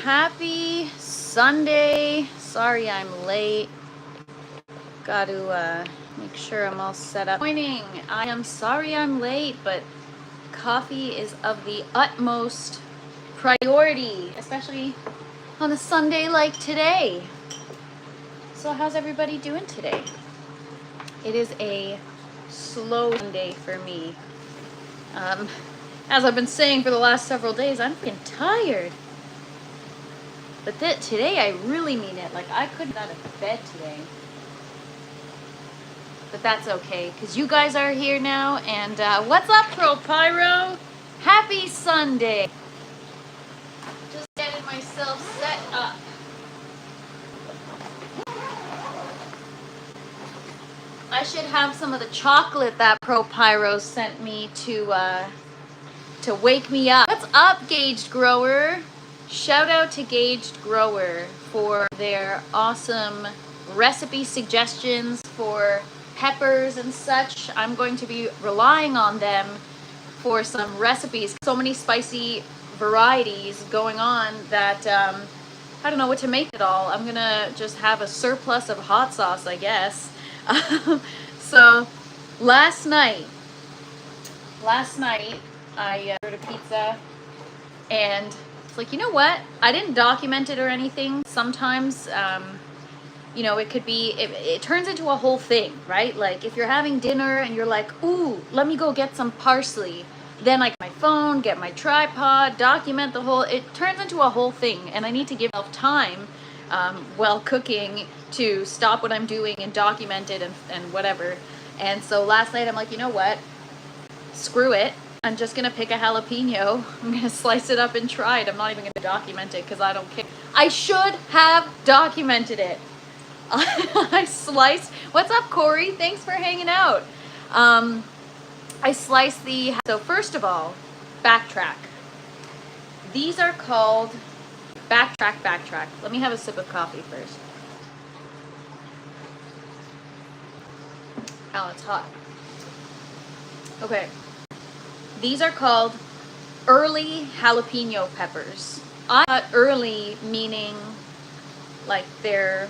Happy Sunday. Sorry I'm late. Got to make sure I'm all set up. Morning. I am sorry I'm late, but coffee is of the utmost priority, especially on a Sunday like today. So how's everybody doing today? It is a slow Sunday for me. As I've been saying for the last several days, I'm freaking tired. But today I really mean it. Like, I couldn't get out of bed today. But that's okay, because you guys are here now. And what's up, Pro Pyro? Happy Sunday. Just getting myself set up. I should have some of the chocolate that Pro Pyro sent me to wake me up. What's up, Gauged Grower? Shout out to Gauged Grower for their awesome recipe suggestions for peppers and such. I'm going to be relying on them for some recipes. So many spicy varieties going on that I don't know what to make it all. I'm gonna just have a surplus of hot sauce, I guess. So last night I ordered a pizza, and it's like, you know what? I didn't document it or anything. Sometimes, you know, it could be, it turns into a whole thing, right? Like if you're having dinner and you're like, ooh, let me go get some parsley. Then I get my phone, get my tripod, document the whole, it turns into a whole thing. And I need to give myself time while cooking to stop what I'm doing and document it and whatever. And so last night I'm like, you know what? Screw it. I'm just going to pick a jalapeno. I'm going to slice it up and try it. I'm not even going to document it because I don't care. I should have documented it. I sliced. What's up, Corey? Thanks for hanging out. I sliced the. So first of all, backtrack. These are called backtrack. Let me have a sip of coffee first. Oh, it's hot. Okay. These are called early jalapeno peppers. I thought early meaning like they're,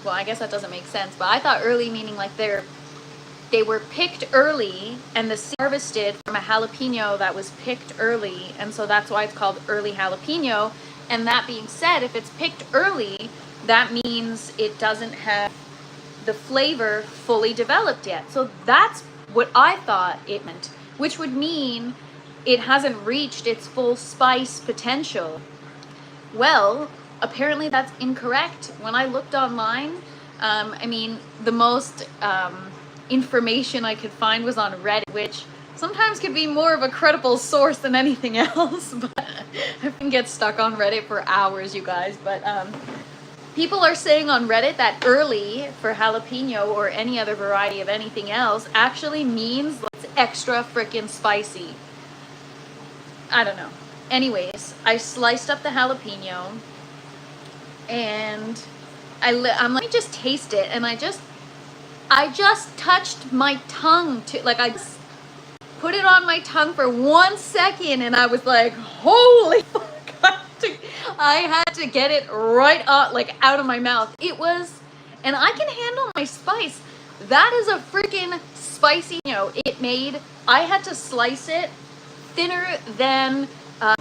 well, I guess that doesn't make sense, but I thought early meaning like they were picked early and the seed harvested from a jalapeno that was picked early, and so that's why it's called early jalapeno. And that being said, if it's picked early, that means it doesn't have the flavor fully developed yet. So that's what I thought it meant, which would mean it hasn't reached its full spice potential. Well, apparently that's incorrect. When I looked online, I mean, the most information I could find was on Reddit, which sometimes could be more of a credible source than anything else, but I can get stuck on Reddit for hours, you guys. But people are saying on Reddit that early for jalapeno or any other variety of anything else actually means it's extra freaking spicy. I don't know. Anyways, I sliced up the jalapeno and I'm like, let me just taste it. And I just touched my tongue to, like, I just put it on my tongue for 1 second and I was like, holy fuck. I had to get it right up, like out of my mouth. It was, and I can handle my spice. That is a freaking spicy, you know, I had to slice it thinner than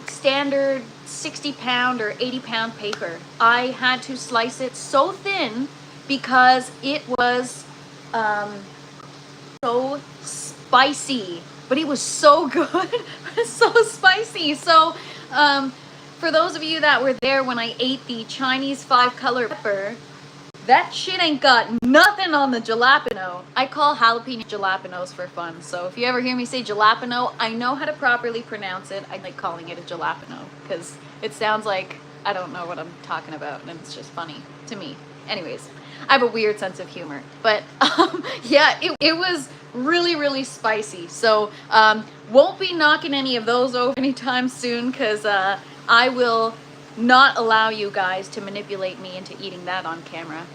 standard 60-pound or 80-pound paper. I had to slice it so thin because it was so spicy, but it was so good. So spicy. So for those of you that were there when I ate the Chinese 5-color pepper, that shit ain't got nothing on the jalapeno. I call jalapeno jalapenos for fun. So if you ever hear me say jalapeno, I know how to properly pronounce it. I like calling it a jalapeno because it sounds like I don't know what I'm talking about, and it's just funny to me. Anyways, I have a weird sense of humor. But yeah, it was really, really spicy. So won't be knocking any of those over anytime soon because I will not allow you guys to manipulate me into eating that on camera.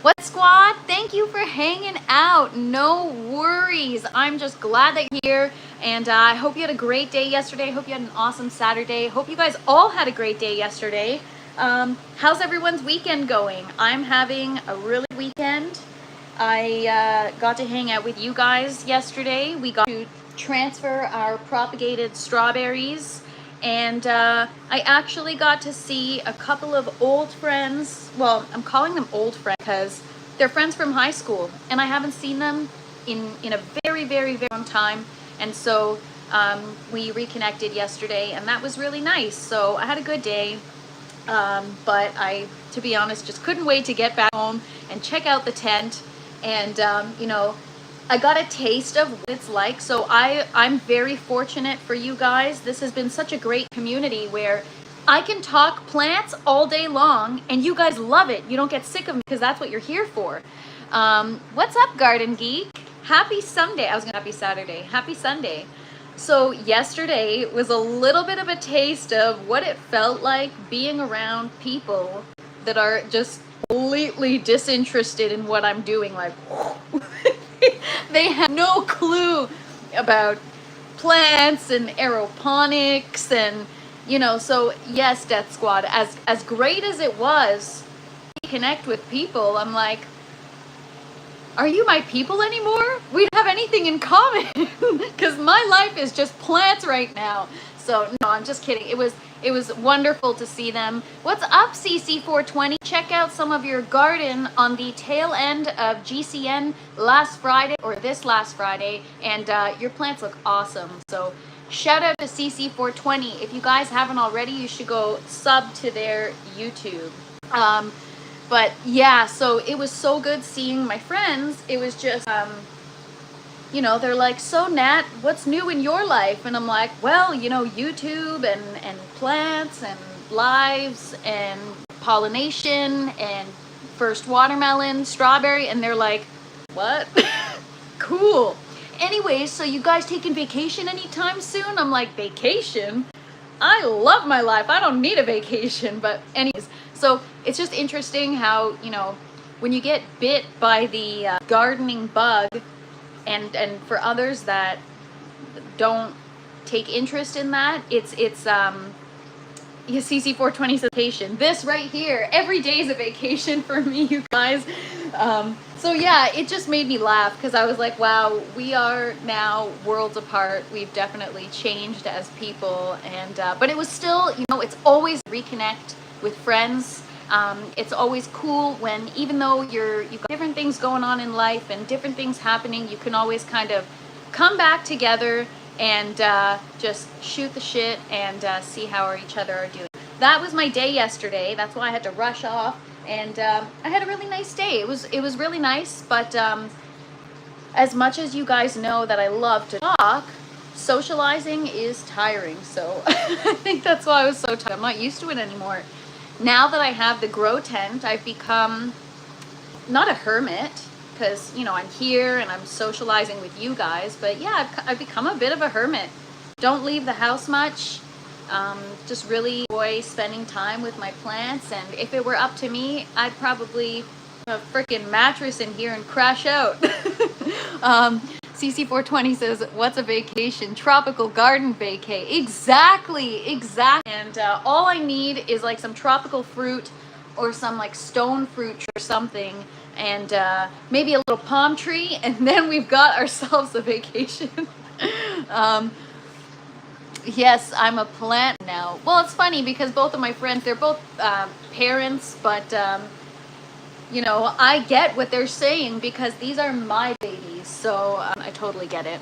What squad? Thank you for hanging out. No worries. I'm just glad that you're here, and I hope you had a great day yesterday. Hope you had an awesome Saturday. Hope you guys all had a great day yesterday. How's everyone's weekend going? I'm having a really good weekend. I got to hang out with you guys yesterday. We got to transfer our propagated strawberries, and I actually got to see a couple of old friends. Well, I'm calling them old friends because they're friends from high school, and I haven't seen them in a very, very, very long time. And so we reconnected yesterday, and that was really nice. So I had a good day. But I, to be honest, just couldn't wait to get back home and check out the tent. And, you know, I got a taste of what it's like. So I'm very fortunate for you guys. This has been such a great community where I can talk plants all day long and you guys love it. You don't get sick of me because that's what you're here for. What's up, Garden Geek? Happy Sunday. I was going to happy Saturday. Happy Sunday. So yesterday was a little bit of a taste of what it felt like being around people that are just completely disinterested in what I'm doing. Like, they have no clue about plants and aeroponics and, you know, so yes, Death Squad, as great as it was to connect with people, I'm like, are you my people anymore? We don't have anything in common because my life is just plants right now. So no, I'm just kidding. It was wonderful to see them. What's up, CC420? Check out some of your garden on the tail end of GCN last Friday or this last Friday, and your plants look awesome. So shout out to CC420. If you guys haven't already, you should go sub to their YouTube. But yeah, so it was so good seeing my friends. It was just, you know, they're like, so Nat, what's new in your life? And I'm like, well, you know, YouTube and plants and lives and pollination and first watermelon, strawberry. And they're like, what? Cool. Anyways, so you guys taking vacation anytime soon? I'm like, vacation? I love my life. I don't need a vacation. But anyways, so it's just interesting how, you know, when you get bit by the gardening bug, and for others that don't take interest in that, it's CC420 vacation. This right here, every day is a vacation for me, you guys. So yeah, it just made me laugh because I was like, wow, we are now worlds apart. We've definitely changed as people, and but it was still, you know, it's always reconnect with friends. It's always cool when, even though you've got different things going on in life and different things happening, you can always kind of come back together and just shoot the shit and see how each other are doing. That was my day yesterday. That's why I had to rush off, and I had a really nice day. It was really nice, but as much as you guys know that I love to talk, socializing is tiring. So I think that's why I was so tired. I'm not used to it anymore. Now that I have the grow tent, I've become not a hermit because, you know, I'm here and I'm socializing with you guys. But yeah, I've become a bit of a hermit. Don't leave the house much. Just really enjoy spending time with my plants. And if it were up to me, I'd probably have a freaking mattress in here and crash out. CC420 says, what's a vacation? Tropical garden vacay. Exactly. And all I need is like some tropical fruit or some like stone fruit or something, and maybe a little palm tree, and then we've got ourselves a vacation. Yes, I'm a plant now. Well, it's funny because both of my friends, they're both parents, but you know, I get what they're saying because these are my babies, so I totally get it.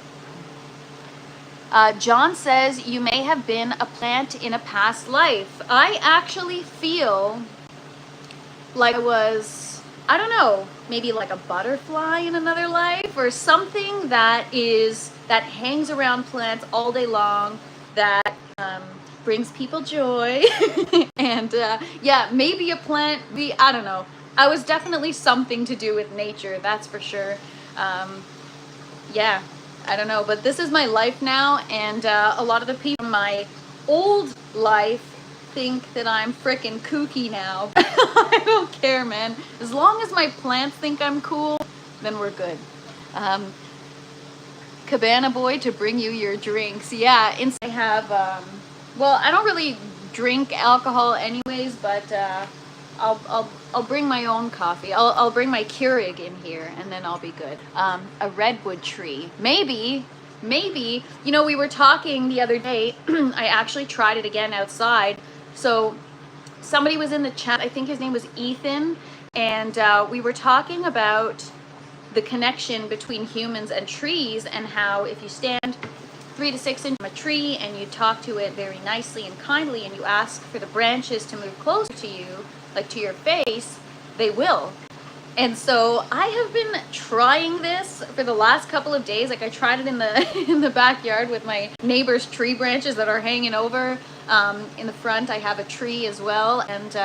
John says, you may have been a plant in a past life. I actually feel like I was, I don't know, maybe like a butterfly in another life or something that hangs around plants all day long, that brings people joy. And yeah, maybe a plant, I don't know. I was definitely something to do with nature, that's for sure. Yeah, I don't know, but this is my life now, and a lot of the people in my old life think that I'm frickin' kooky now. I don't care, man. As long as my plants think I'm cool, then we're good. Cabana boy to bring you your drinks. Yeah, I have, well, I don't really drink alcohol anyways, but I'll bring my own coffee. I'll bring my Keurig in here, and then I'll be good. A redwood tree. Maybe, you know, we were talking the other day. I actually tried it again outside. So somebody was in the chat, I think his name was Ethan, and we were talking about the connection between humans and trees, and how if you stand 3 to 6 inches from a tree and you talk to it very nicely and kindly, and you ask for the branches to move closer to you, like to your face, they will. And so I have been trying this for the last couple of days. Like I tried it in the in the backyard with my neighbor's tree branches that are hanging over. In the front I have a tree as well, and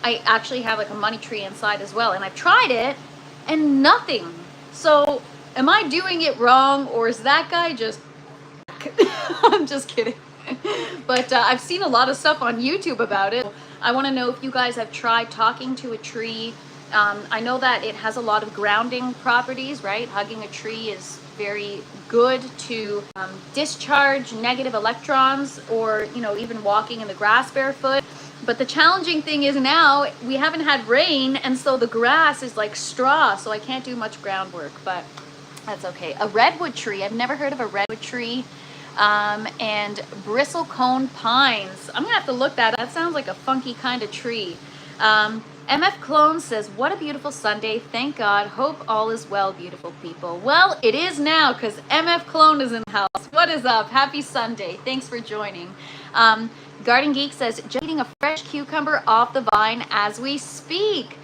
I actually have like a money tree inside as well, and I've tried it and nothing. So am I doing it wrong, or is that guy just I'm just kidding. But I've seen a lot of stuff on YouTube about it. I want to know if you guys have tried talking to a tree. I know that it has a lot of grounding properties, right? Hugging a tree is very good to discharge negative electrons, or, you know, even walking in the grass barefoot. But the challenging thing is now we haven't had rain, and so the grass is like straw, so I can't do much groundwork, but that's okay. A redwood tree. I've never heard of a redwood tree. And bristlecone pines. I'm gonna have to look that up. That sounds like a funky kind of tree. MF Clone says, what a beautiful Sunday. Thank God. Hope all is well, beautiful people. Well, it is now, because MF Clone is in the house. What is up? Happy Sunday. Thanks for joining. Garden Geek says, just eating a fresh cucumber off the vine as we speak.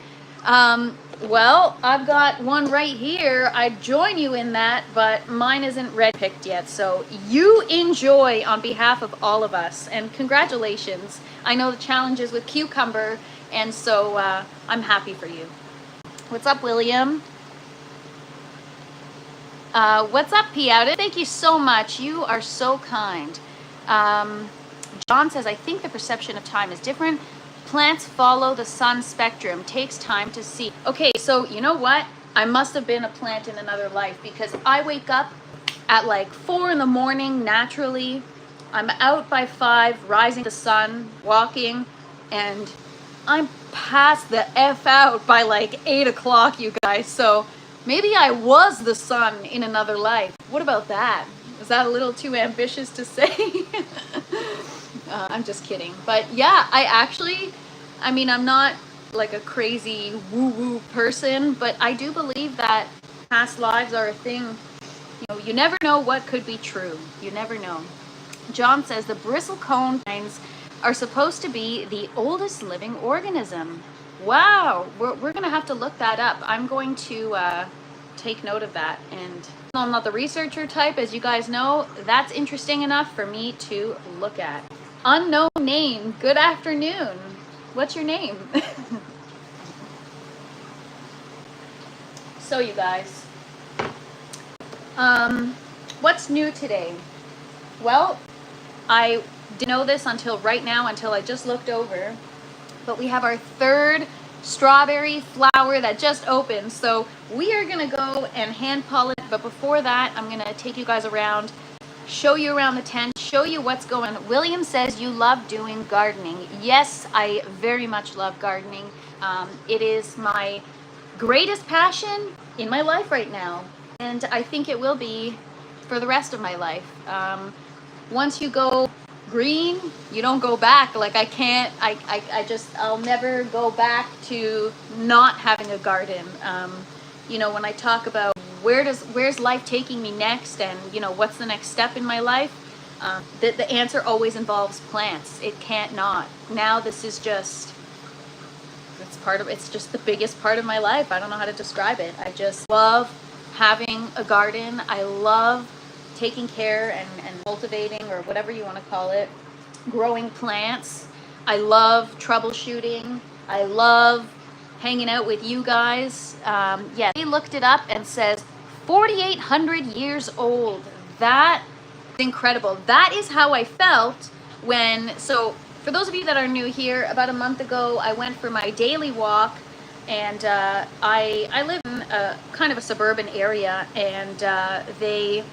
Well, I've got one right here. I'd join you in that, but mine isn't red picked yet. So you enjoy on behalf of all of us, and congratulations. I know the challenges with cucumber, and so I'm happy for you. What's up, William? What's up, P. Outed? Thank you so much. You are so kind. John says, I think the perception of time is different. Plants follow the sun spectrum. Takes time to see. Okay, so you know what? I must have been a plant in another life, because I wake up at like 4 in the morning naturally. I'm out by 5, rising the sun, walking, and I'm past the F out by like 8 o'clock, you guys. So maybe I was the sun in another life. What about that? Is that a little too ambitious to say? I'm just kidding. But yeah, I mean, I'm not like a crazy woo-woo person, but I do believe that past lives are a thing. You know, you never know what could be true. You never know. John says the bristlecone pines are supposed to be the oldest living organism. Wow, we're gonna have to look that up. I'm going to take note of that. And I'm not the researcher type, as you guys know. That's interesting enough for me to look at. Unknown name. Good afternoon. What's your name? So you guys, what's new today? Well, I didn't know this until right now, until I just looked over, but we have our 3rd strawberry flower that just opened. So we are gonna go and hand pollinate, but before that, I'm gonna take you guys around, show you around the tent, show you what's going on. William says you love doing gardening. Yes, I very much love gardening. It is my greatest passion in my life right now, and I think it will be for the rest of my life. Once you go green, you don't go back. Like I'll never go back to not having a garden. You know, when I talk about where's life taking me next, and you know, what's the next step in my life, the answer always involves plants. It can't not. Now this is just, it's just the biggest part of my life. I don't know how to describe it. I just love having a garden. I love taking care and cultivating, or whatever you want to call it, growing plants. I love troubleshooting. I love hanging out with you guys. Yeah, they looked it up and says 4,800 years old. That is incredible. That is how I felt when, so For those of you that are new here, about a month ago, I went for my daily walk, and I live in a kind of a suburban area, and so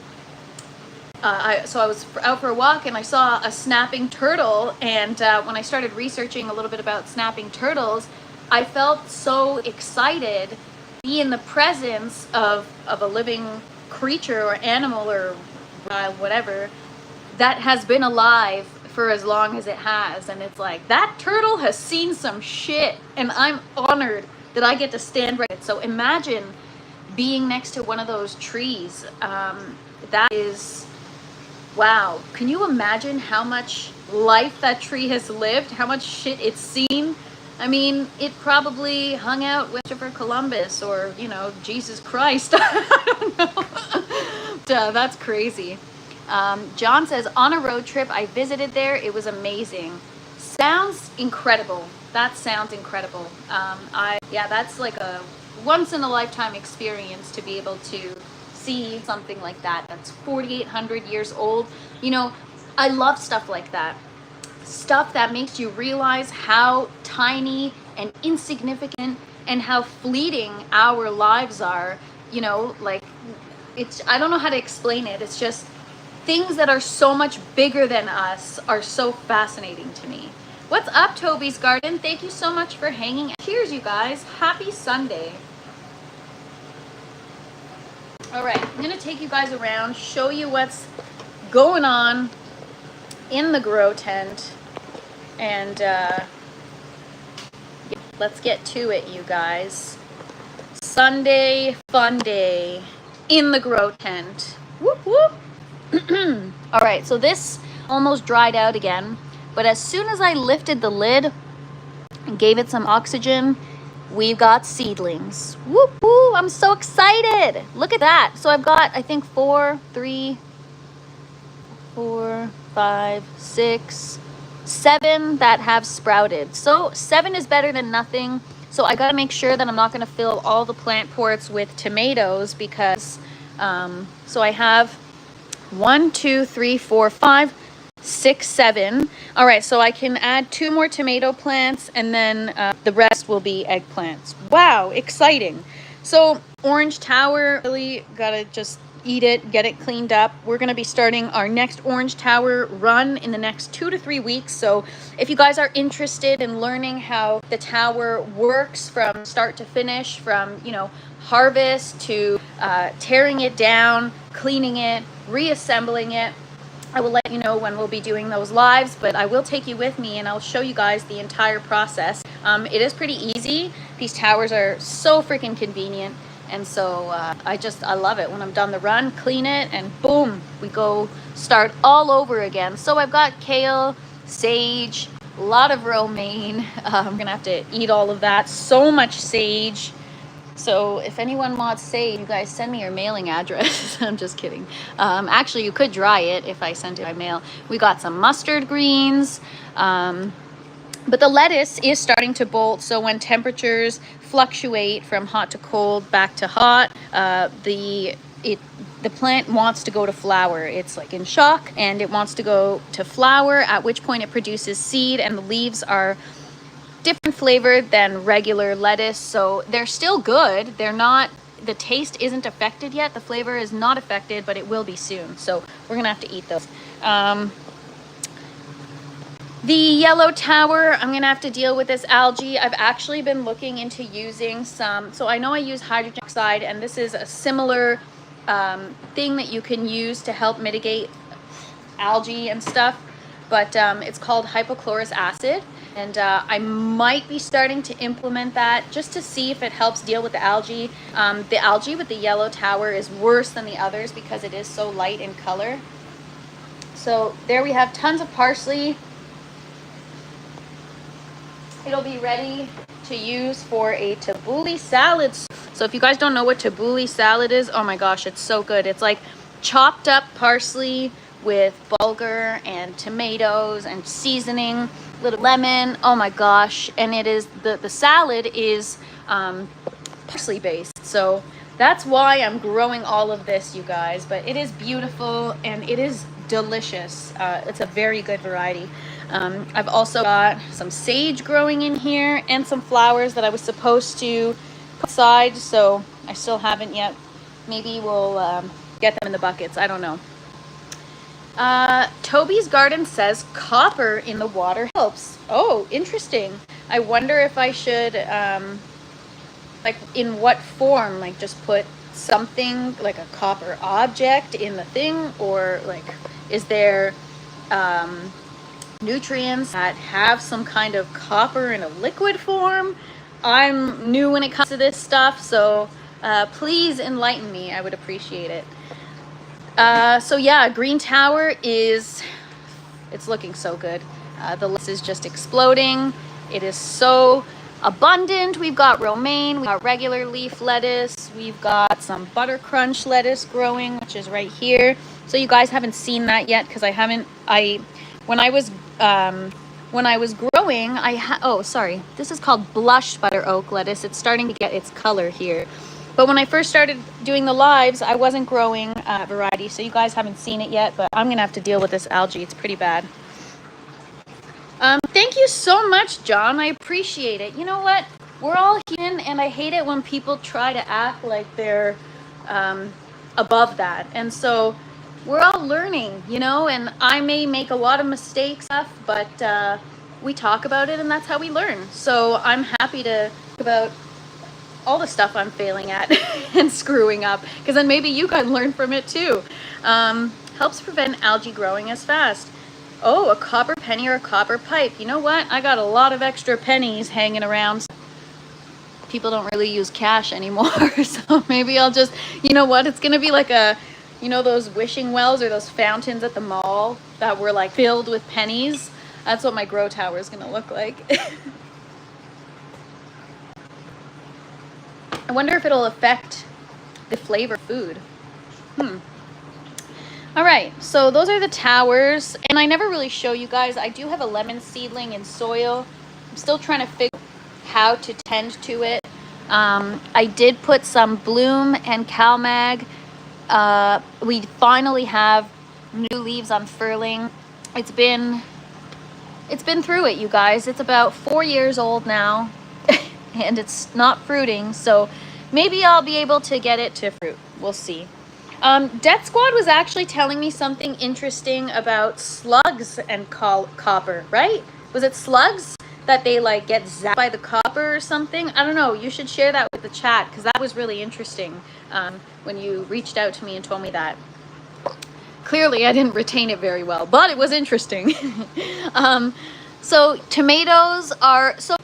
I was out for a walk and I saw a snapping turtle, and when I started researching a little bit about snapping turtles, I felt so excited to be in the presence of a living creature or animal or whatever that has been alive for as long as it has. And it's like, that turtle has seen some shit, and I'm honored that I get to stand right. So imagine being next to one of those trees. That is, wow. Can you imagine how much life that tree has lived? How much shit it's seen? I mean, it probably hung out with Christopher Columbus or, you know, Jesus Christ. I don't know. That's crazy. John says, on a road trip, I visited there. It was amazing. Sounds incredible. That sounds incredible. Yeah, that's like a once in a lifetime experience to be able to see something like that. That's 4,800 years old. You know, I love stuff like that. Stuff that makes you realize how tiny and insignificant and how fleeting our lives are. You know, like, I don't know how to explain it. It's just things that are so much bigger than us are so fascinating to me. What's up, Toby's Garden? Thank you so much for hanging out. Cheers, you guys. Happy Sunday. All right, I'm gonna take you guys around, show you what's going on in the grow tent, and let's get to it, you guys. Sunday fun day in the grow tent. Whoop whoop. All right, so this almost dried out again, but as soon as I lifted the lid and gave it some oxygen, we've got seedlings. Whoop whoop, I'm so excited. Look at that. So I've got, I think 4, 5, 6, 7 that have sprouted. So 7 is better than nothing. So I gotta make sure that I'm not gonna fill all the plant ports with tomatoes, because so I have 1, 2, 3, 4, 5, 6, 7. All right, so I can add 2 more tomato plants, and then the rest will be eggplants. Wow, exciting. So orange tower, really gotta just eat it, get it cleaned up. We're gonna be starting our next orange tower run in the next 2 to 3 weeks. So if you guys are interested in learning how the tower works from start to finish, from, you know, harvest to tearing it down, cleaning it, reassembling it, I will let you know when we'll be doing those lives, but I will take you with me and I'll show you guys the entire process. It is pretty easy. These towers are so freaking convenient, and so I love it. When I'm done the run, clean it, and boom, we go start all over again. So I've got kale, sage, a lot of romaine. I'm gonna have to eat all of that. So much sage. So if anyone wants sage, you guys send me your mailing address. I'm just kidding. Actually, you could dry it if I sent it by mail. We got some mustard greens. But the lettuce is starting to bolt. So when temperatures fluctuate from hot to cold, back to hot, the plant wants to go to flower. It's like in shock, and it wants to go to flower, at which point it produces seed, and the leaves are different flavored than regular lettuce. So they're still good. They're not, the taste isn't affected yet. The flavor is not affected, but it will be soon. So we're gonna have to eat those. The yellow tower, I'm gonna have to deal with this algae. I've actually been looking into using some, so I know I use hydrogen peroxide, and this is a similar thing that you can use to help mitigate algae and stuff, but it's called hypochlorous acid. And I might be starting to implement that just to see if it helps deal with the algae. The algae with the yellow tower is worse than the others because it is so light in color. So there we have tons of parsley. It'll be ready to use for a tabbouleh salad. So if you guys don't know what tabbouleh salad is, oh my gosh, it's so good. It's like chopped up parsley with bulgur and tomatoes and seasoning, little lemon. Oh my gosh. And it is, the salad is parsley based. So that's why I'm growing all of this, you guys. But it is beautiful and it is delicious. It's a very good variety. I've also got some sage growing in here and some flowers that I was supposed to put aside, so I still haven't yet. Maybe we'll get them in the buckets. I don't know. Toby's Garden says copper in the water helps. Oh, interesting. I wonder if I should, like, in what form? Like, just put something like a copper object in the thing, or like, is there nutrients that have some kind of copper in a liquid form? I'm new when it comes to this stuff, so please enlighten me. I would appreciate it. So yeah, Green Tower it's looking so good. The list is just exploding. It is so abundant. We've got romaine, we've got regular leaf lettuce, we've got some butter crunch lettuce growing, which is right here. So you guys haven't seen that yet because when I was growing, oh, sorry, this is called blush butter oak lettuce. It's starting to get its color here. But when I first started doing the lives, I wasn't growing variety, so you guys haven't seen it yet, but I'm gonna have to deal with this algae. It's pretty bad. Thank you so much, John. I appreciate it. You know what? We're all human, and I hate it when people try to act like they're above that. And so we're all learning, you know, and I may make a lot of mistakes, but we talk about it, and that's how we learn. So I'm happy to talk about all the stuff I'm failing at and screwing up, because then maybe you can learn from it too. Helps prevent algae growing as fast. Oh, a copper penny or a copper pipe. You know what? I got a lot of extra pennies hanging around. People don't really use cash anymore, so maybe I'll just, you know what? It's gonna be like you know those wishing wells or those fountains at the mall that were like filled with pennies? That's what my grow tower is gonna look like. I wonder if it'll affect the flavor of food. All right, so those are the towers, and I never really show you guys. I do have a lemon seedling in soil. I'm still trying to figure out how to tend to it. I did put some bloom and CalMag. We finally have new leaves unfurling. It's been through it, you guys. It's about 4 years old now, and it's not fruiting, so maybe I'll be able to get it to fruit. We'll see. Death Squad was actually telling me something interesting about slugs and copper, right? Was it slugs that they like get zapped by the copper or something? I don't know. You should share that with the chat, because that was really interesting when you reached out to me and told me that. Clearly, I didn't retain it very well, but it was interesting. So tomatoes are... So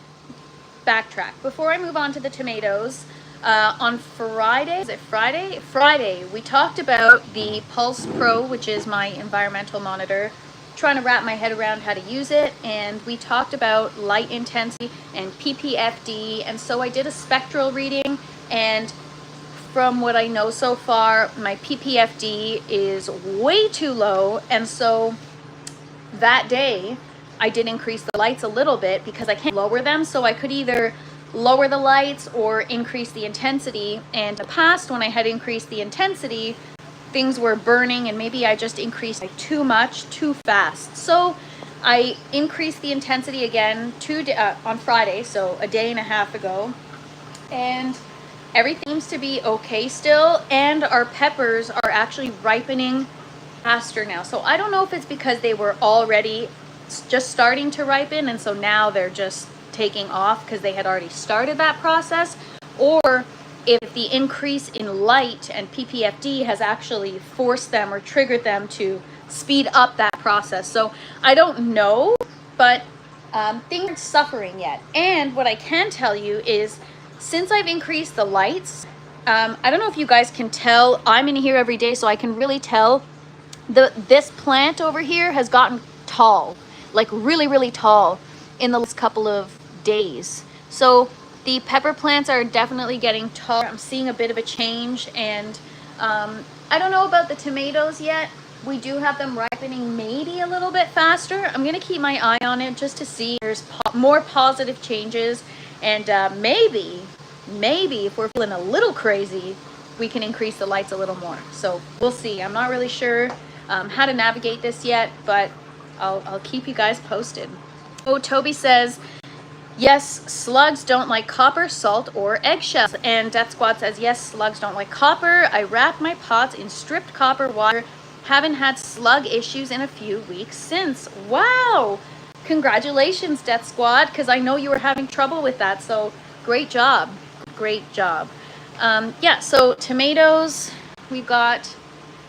backtrack. Before I move on to the tomatoes, on Friday, is it Friday? Friday, we talked about the Pulse Pro, which is my environmental monitor, trying to wrap my head around how to use it, and we talked about light intensity and PPFD, and so I did a spectral reading, and from what I know so far, my PPFD is way too low, and so that day I did increase the lights a little bit because I can't lower them, so I could either lower the lights or increase the intensity. And in the past, when I had increased the intensity, things were burning, and maybe I just increased like too much too fast. So I increased the intensity again on Friday, so a day and a half ago, and everything seems to be okay still, and our peppers are actually ripening faster now. So I don't know if it's because they were already just starting to ripen, and so now they're just taking off because they had already started that process, or if the increase in light and PPFD has actually forced them or triggered them to speed up that process. So I don't know, but things aren't suffering yet. And what I can tell you is, since I've increased the lights, I don't know if you guys can tell, I'm in here every day, so I can really tell this plant over here has gotten tall, like really, really tall in the last couple of days. So the pepper plants are definitely getting taller. I'm seeing a bit of a change, and I don't know about the tomatoes yet. We do have them ripening maybe a little bit faster. I'm gonna keep my eye on it just to see if there's more positive changes, and maybe if we're feeling a little crazy, we can increase the lights a little more. So we'll see. I'm not really sure how to navigate this yet, but I'll keep you guys posted. Oh, Toby says, yes, slugs don't like copper, salt, or eggshells. And Death Squad says, yes, slugs don't like copper. I wrap my pots in stripped copper water. Haven't had slug issues in a few weeks since. Wow! Congratulations, Death Squad, because I know you were having trouble with that. So great job. Great job. Yeah, so tomatoes, we've got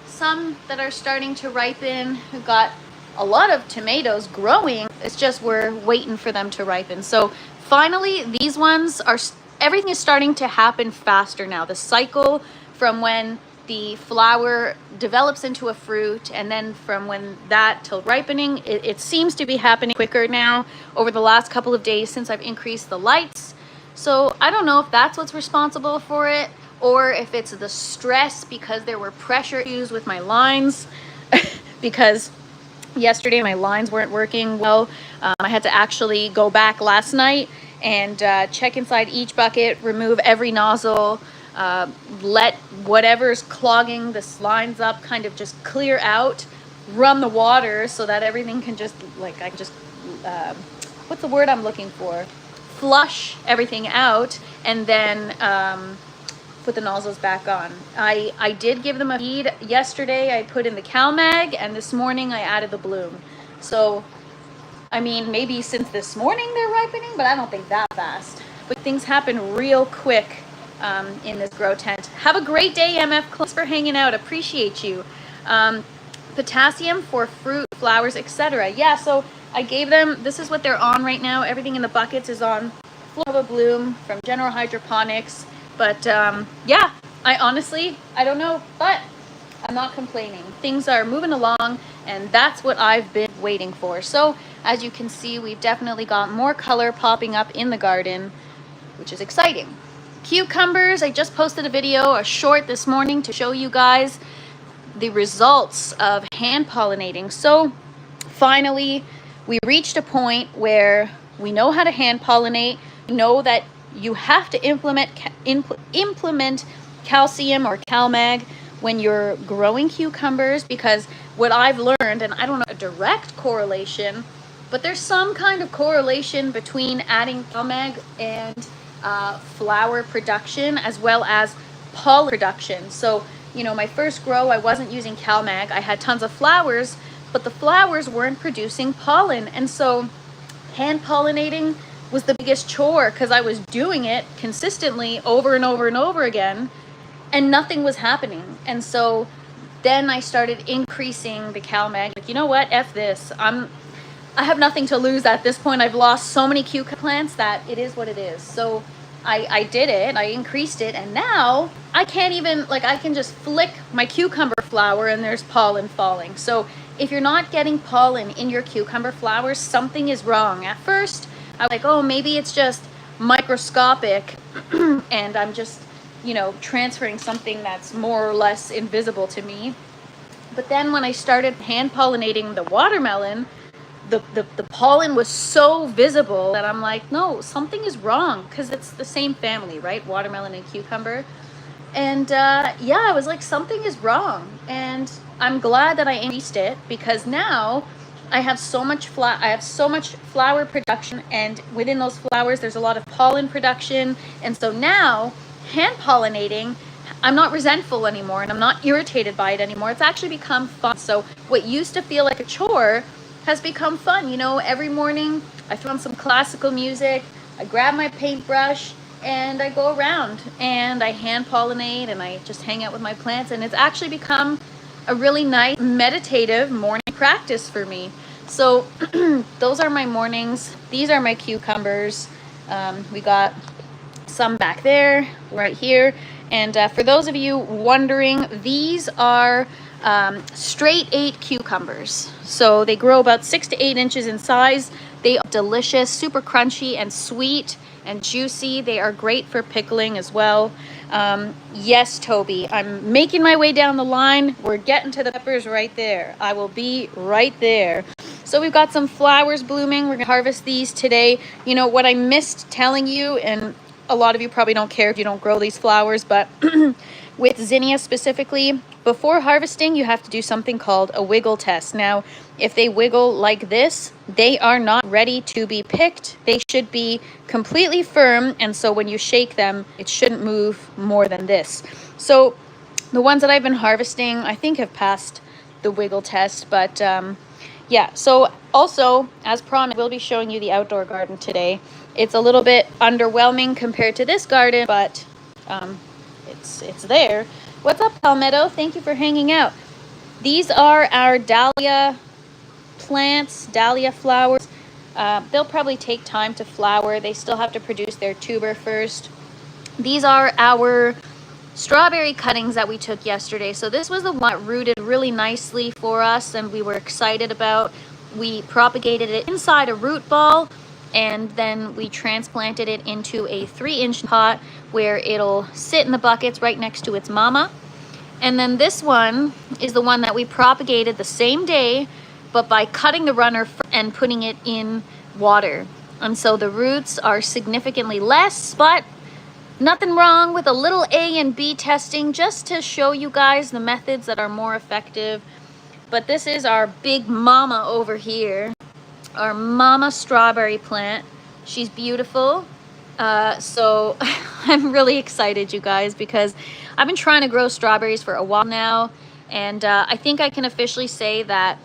some that are starting to ripen. We've got a lot of tomatoes growing. It's just we're waiting for them to ripen. So finally, these ones are, everything is starting to happen faster now. The cycle from when the flower develops into a fruit and then from when that till ripening, it seems to be happening quicker now over the last couple of days since I've increased the lights. So I don't know if that's what's responsible for it or if it's the stress because there were pressure issues with my lines because yesterday my lines weren't working well. I had to actually go back last night and check inside each bucket, remove every nozzle, let whatever's clogging the lines up kind of just clear out, run the water so that everything can just, like, I just, what's the word I'm looking for? Flush everything out and then put the nozzles back on. I did give them a feed yesterday. I put in the CalMag and this morning I added the bloom. So I mean, maybe since this morning they're ripening, but I don't think that fast. But things happen real quick in this grow tent. Have a great day, MF. Thanks for hanging out. Appreciate you. Potassium for fruit, flowers, etc. Yeah, so I gave them, this is what they're on right now. Everything in the buckets is on Flora Bloom from General Hydroponics. But yeah, I honestly don't know, but I'm not complaining. Things are moving along and that's what I've been waiting for. So as you can see, we've definitely got more color popping up in the garden, which is exciting. Cucumbers, I just posted a video, a short this morning to show you guys the results of hand pollinating. So finally, we reached a point where we know how to hand pollinate. We know that you have to implement calcium or CalMag when you're growing cucumbers, because what I've learned, and I don't know a direct correlation, but there's some kind of correlation between adding CalMag and flower production as well as pollen production. So, you know, my first grow, I wasn't using CalMag. I had tons of flowers, but the flowers weren't producing pollen. And so hand pollinating was the biggest chore because I was doing it consistently over and over and over again and nothing was happening. And so then I started increasing the CalMag. Like, you know what? F this. I have nothing to lose at this point. I've lost so many cucumber plants that it is what it is. So I did it, I increased it, and now I can't even, like, I can just flick my cucumber flower and there's pollen falling. So if you're not getting pollen in your cucumber flowers, something is wrong. At first, I was like, oh, maybe it's just microscopic and I'm just, you know, transferring something that's more or less invisible to me. But then when I started hand pollinating the watermelon, the pollen was so visible that I'm like, no, something is wrong, because it's the same family, right? Watermelon and cucumber. And yeah, I was like, something is wrong. And I'm glad that I increased it, because now I have so much flower production, and within those flowers there's a lot of pollen production. And so now hand pollinating, I'm not resentful anymore and I'm not irritated by it anymore. It's actually become fun. So what used to feel like a chore has become fun. You know, every morning I throw on some classical music, I grab my paintbrush and I go around and I hand pollinate and I just hang out with my plants, and it's actually become a really nice meditative morning practice for me. So those are my mornings. These are my cucumbers. We got some back there, right here. And for those of you wondering, these are straight 8 cucumbers. So they grow about 6 to 8 inches in size. They are delicious, super crunchy and sweet and juicy. They are great for pickling as well. Yes, Toby, I'm making my way down the line. We're getting to the peppers right there. I will be right there. So we've got some flowers blooming. We're gonna harvest these today. You know what I missed telling you, and a lot of you probably don't care if you don't grow these flowers, but with zinnia specifically, before harvesting, you have to do something called a wiggle test. Now, if they wiggle like this, they are not ready to be picked. They should be completely firm, and so when you shake them, it shouldn't move more than this. So the ones that I've been harvesting, I think have passed the wiggle test, but yeah. So also, as promised, we'll be showing you the outdoor garden today. It's a little bit underwhelming compared to this garden, but it's there. What's up, Palmetto? Thank you for hanging out. These are our dahlia plants, dahlia flowers. They'll probably take time to flower. They still have to produce their tuber first. These are our strawberry cuttings that we took yesterday. So this was the one that rooted really nicely for us and we were excited about. We propagated it inside a root ball, and then we transplanted it into a 3-inch pot where it'll sit in the buckets right next to its mama. And then this one is the one that we propagated the same day, but by cutting the runner and putting it in water. And so the roots are significantly less, but nothing wrong with a little A and B testing just to show you guys the methods that are more effective. But this is our big mama over here, our mama strawberry plant. She's beautiful. So I'm really excited, you guys, because I've been trying to grow strawberries for a while now, and I think I can officially say that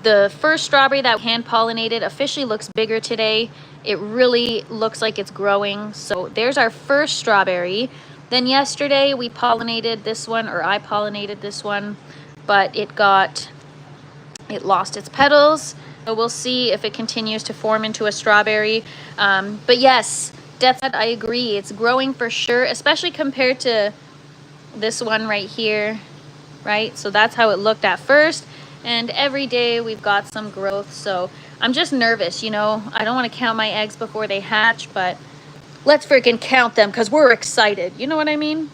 the first strawberry that hand pollinated officially looks bigger today. It really looks like it's growing. So there's our first strawberry. Then yesterday we pollinated this one, or I pollinated this one, but it lost its petals. So we'll see if it continues to form into a strawberry. But yes, Death said, I agree. It's growing for sure, especially compared to this one right here, right? So that's how it looked at first. And every day we've got some growth. So I'm just nervous, you know. I don't want to count my eggs before they hatch, but let's freaking count them because we're excited. You know what I mean?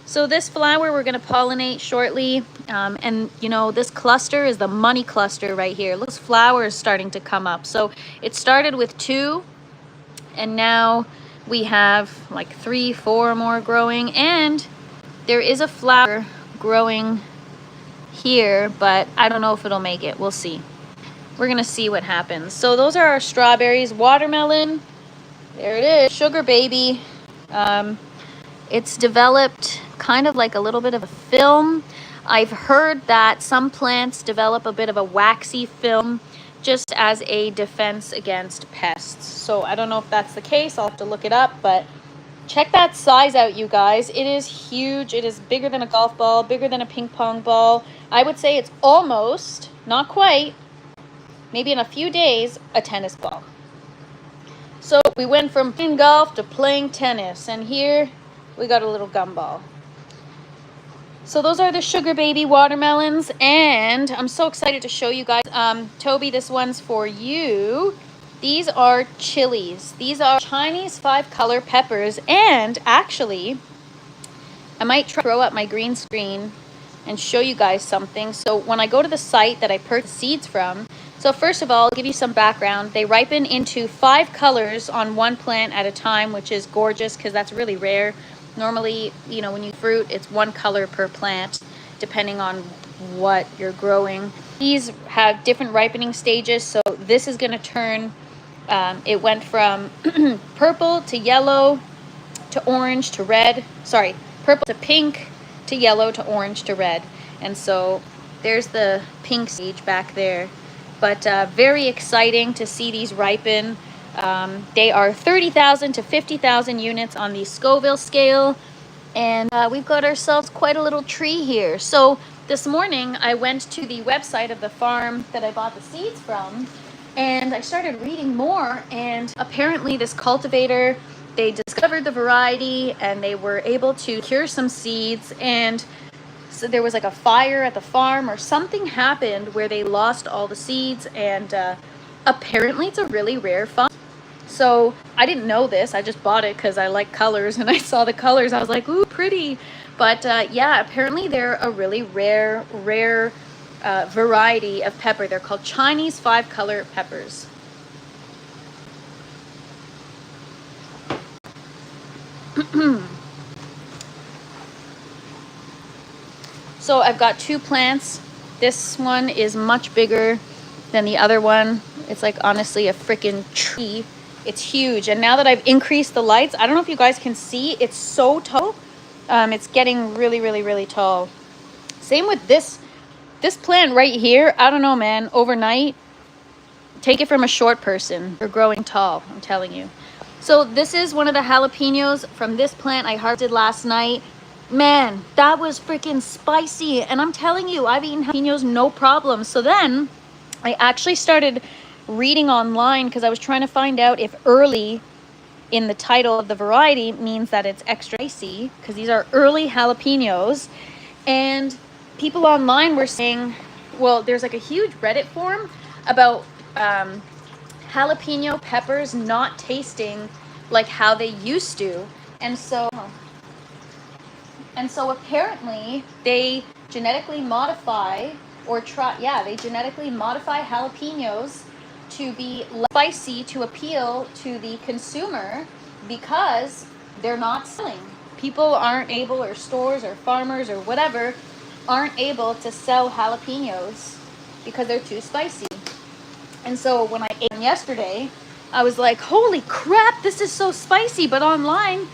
So this flower we're going to pollinate shortly. And, you know, this cluster is the money cluster right here. Look, flowers starting to come up. So it started with 2, and now we have like 3, 4 more growing. And there is a flower growing here, but I don't know if it'll make it. We'll see. We're going to see what happens. So those are our strawberries. Watermelon. There it is. Sugar baby. It's developed kind of like a little bit of a film. I've heard that some plants develop a bit of a waxy film just as a defense against pests. So I don't know if that's the case. I'll have to look it up, but check that size out, you guys. It is huge. It is bigger than a golf ball, bigger than a ping pong ball. I would say it's almost, not quite, maybe in a few days, a tennis ball. So we went from playing golf to playing tennis, and here we got a little gumball. So those are the sugar baby watermelons, and I'm so excited to show you guys. Toby, this one's for you. These are chilies. These are Chinese 5-color peppers, and actually, I might throw up my green screen and show you guys something. So when I go to the site that I purchased seeds from, so first of all, I'll give you some background. They ripen into 5 colors on one plant at a time, which is gorgeous because that's really rare. Normally, you know, when you fruit, it's 1 color per plant, depending on what you're growing. These have different ripening stages, so this is going to turn, it went from purple to yellow to orange to red. Sorry, purple to pink to yellow to orange to red. And so there's the pink stage back there. But very exciting to see these ripen. They are 30,000 to 50,000 units on the Scoville scale. And we've got ourselves quite a little tree here. So this morning I went to the website of the farm that I bought the seeds from, and I started reading more, and apparently this cultivator, they discovered the variety and they were able to cure some seeds, and so there was like a fire at the farm or something happened where they lost all the seeds, and apparently it's a really rare fungus. So I didn't know this. I just bought it because I like colors, and I saw the colors. I was like, ooh, pretty. But yeah, apparently they're a really rare variety of pepper. They're called Chinese 5-color peppers. So I've got 2 plants. This one is much bigger than the other one. It's like honestly a freaking tree. It's huge. And now that I've increased the lights, I don't know if you guys can see, it's so tall. It's getting really, really, really tall. Same with this plant right here. I don't know, man. Overnight, take it from a short person. They're growing tall, I'm telling you. So this is one of the jalapenos from this plant I harvested last night. Man, that was freaking spicy. And I'm telling you, I've eaten jalapenos no problem. So then I actually started reading online because I was trying to find out if early in the title of the variety means that it's extra spicy, because these are early jalapenos. And people online were saying, well, there's like a huge Reddit forum about jalapeno peppers not tasting like how they used to. And so apparently they genetically modify they genetically modify jalapenos to be less spicy to appeal to the consumer, because they're not selling. People aren't able, or stores or farmers or whatever, aren't able to sell jalapenos because they're too spicy. And so when I ate them yesterday, I was like, holy crap, this is so spicy. But online,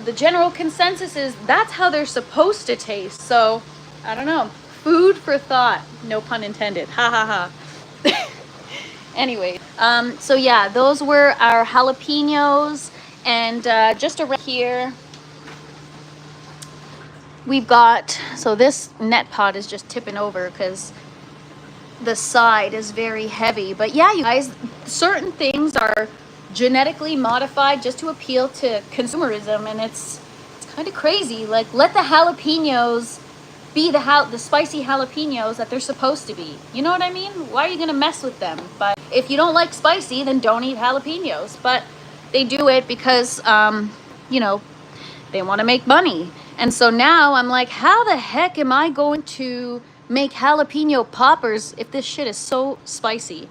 the general consensus is that's how they're supposed to taste. So I don't know. Food for thought. No pun intended. Ha ha ha. Anyway, so yeah, those were our jalapenos. And just around here, we've got, so this net pot is just tipping over because the side is very heavy. But yeah, you guys, certain things are genetically modified just to appeal to consumerism, and it's kind of crazy. Like, let the jalapenos be the spicy jalapenos that they're supposed to be. You know what I mean? Why are you gonna mess with them? But if you don't like spicy, then don't eat jalapenos. But they do it because you know, they want to make money. And so now I'm like, how the heck am I going to make jalapeno poppers if this shit is so spicy?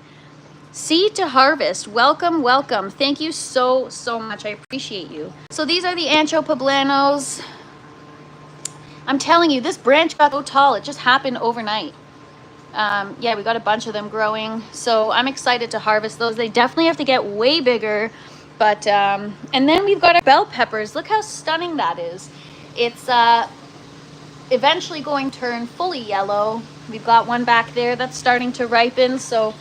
Seed to harvest. Welcome, welcome. Thank you so much. I appreciate you. So these are the ancho poblanos. I'm telling you, this branch got so tall. It just happened overnight. Yeah, we got a bunch of them growing. So I'm excited to harvest those. They definitely have to get way bigger. But, and then we've got our bell peppers. Look how stunning that is. It's eventually going to turn fully yellow. We've got one back there that's starting to ripen. So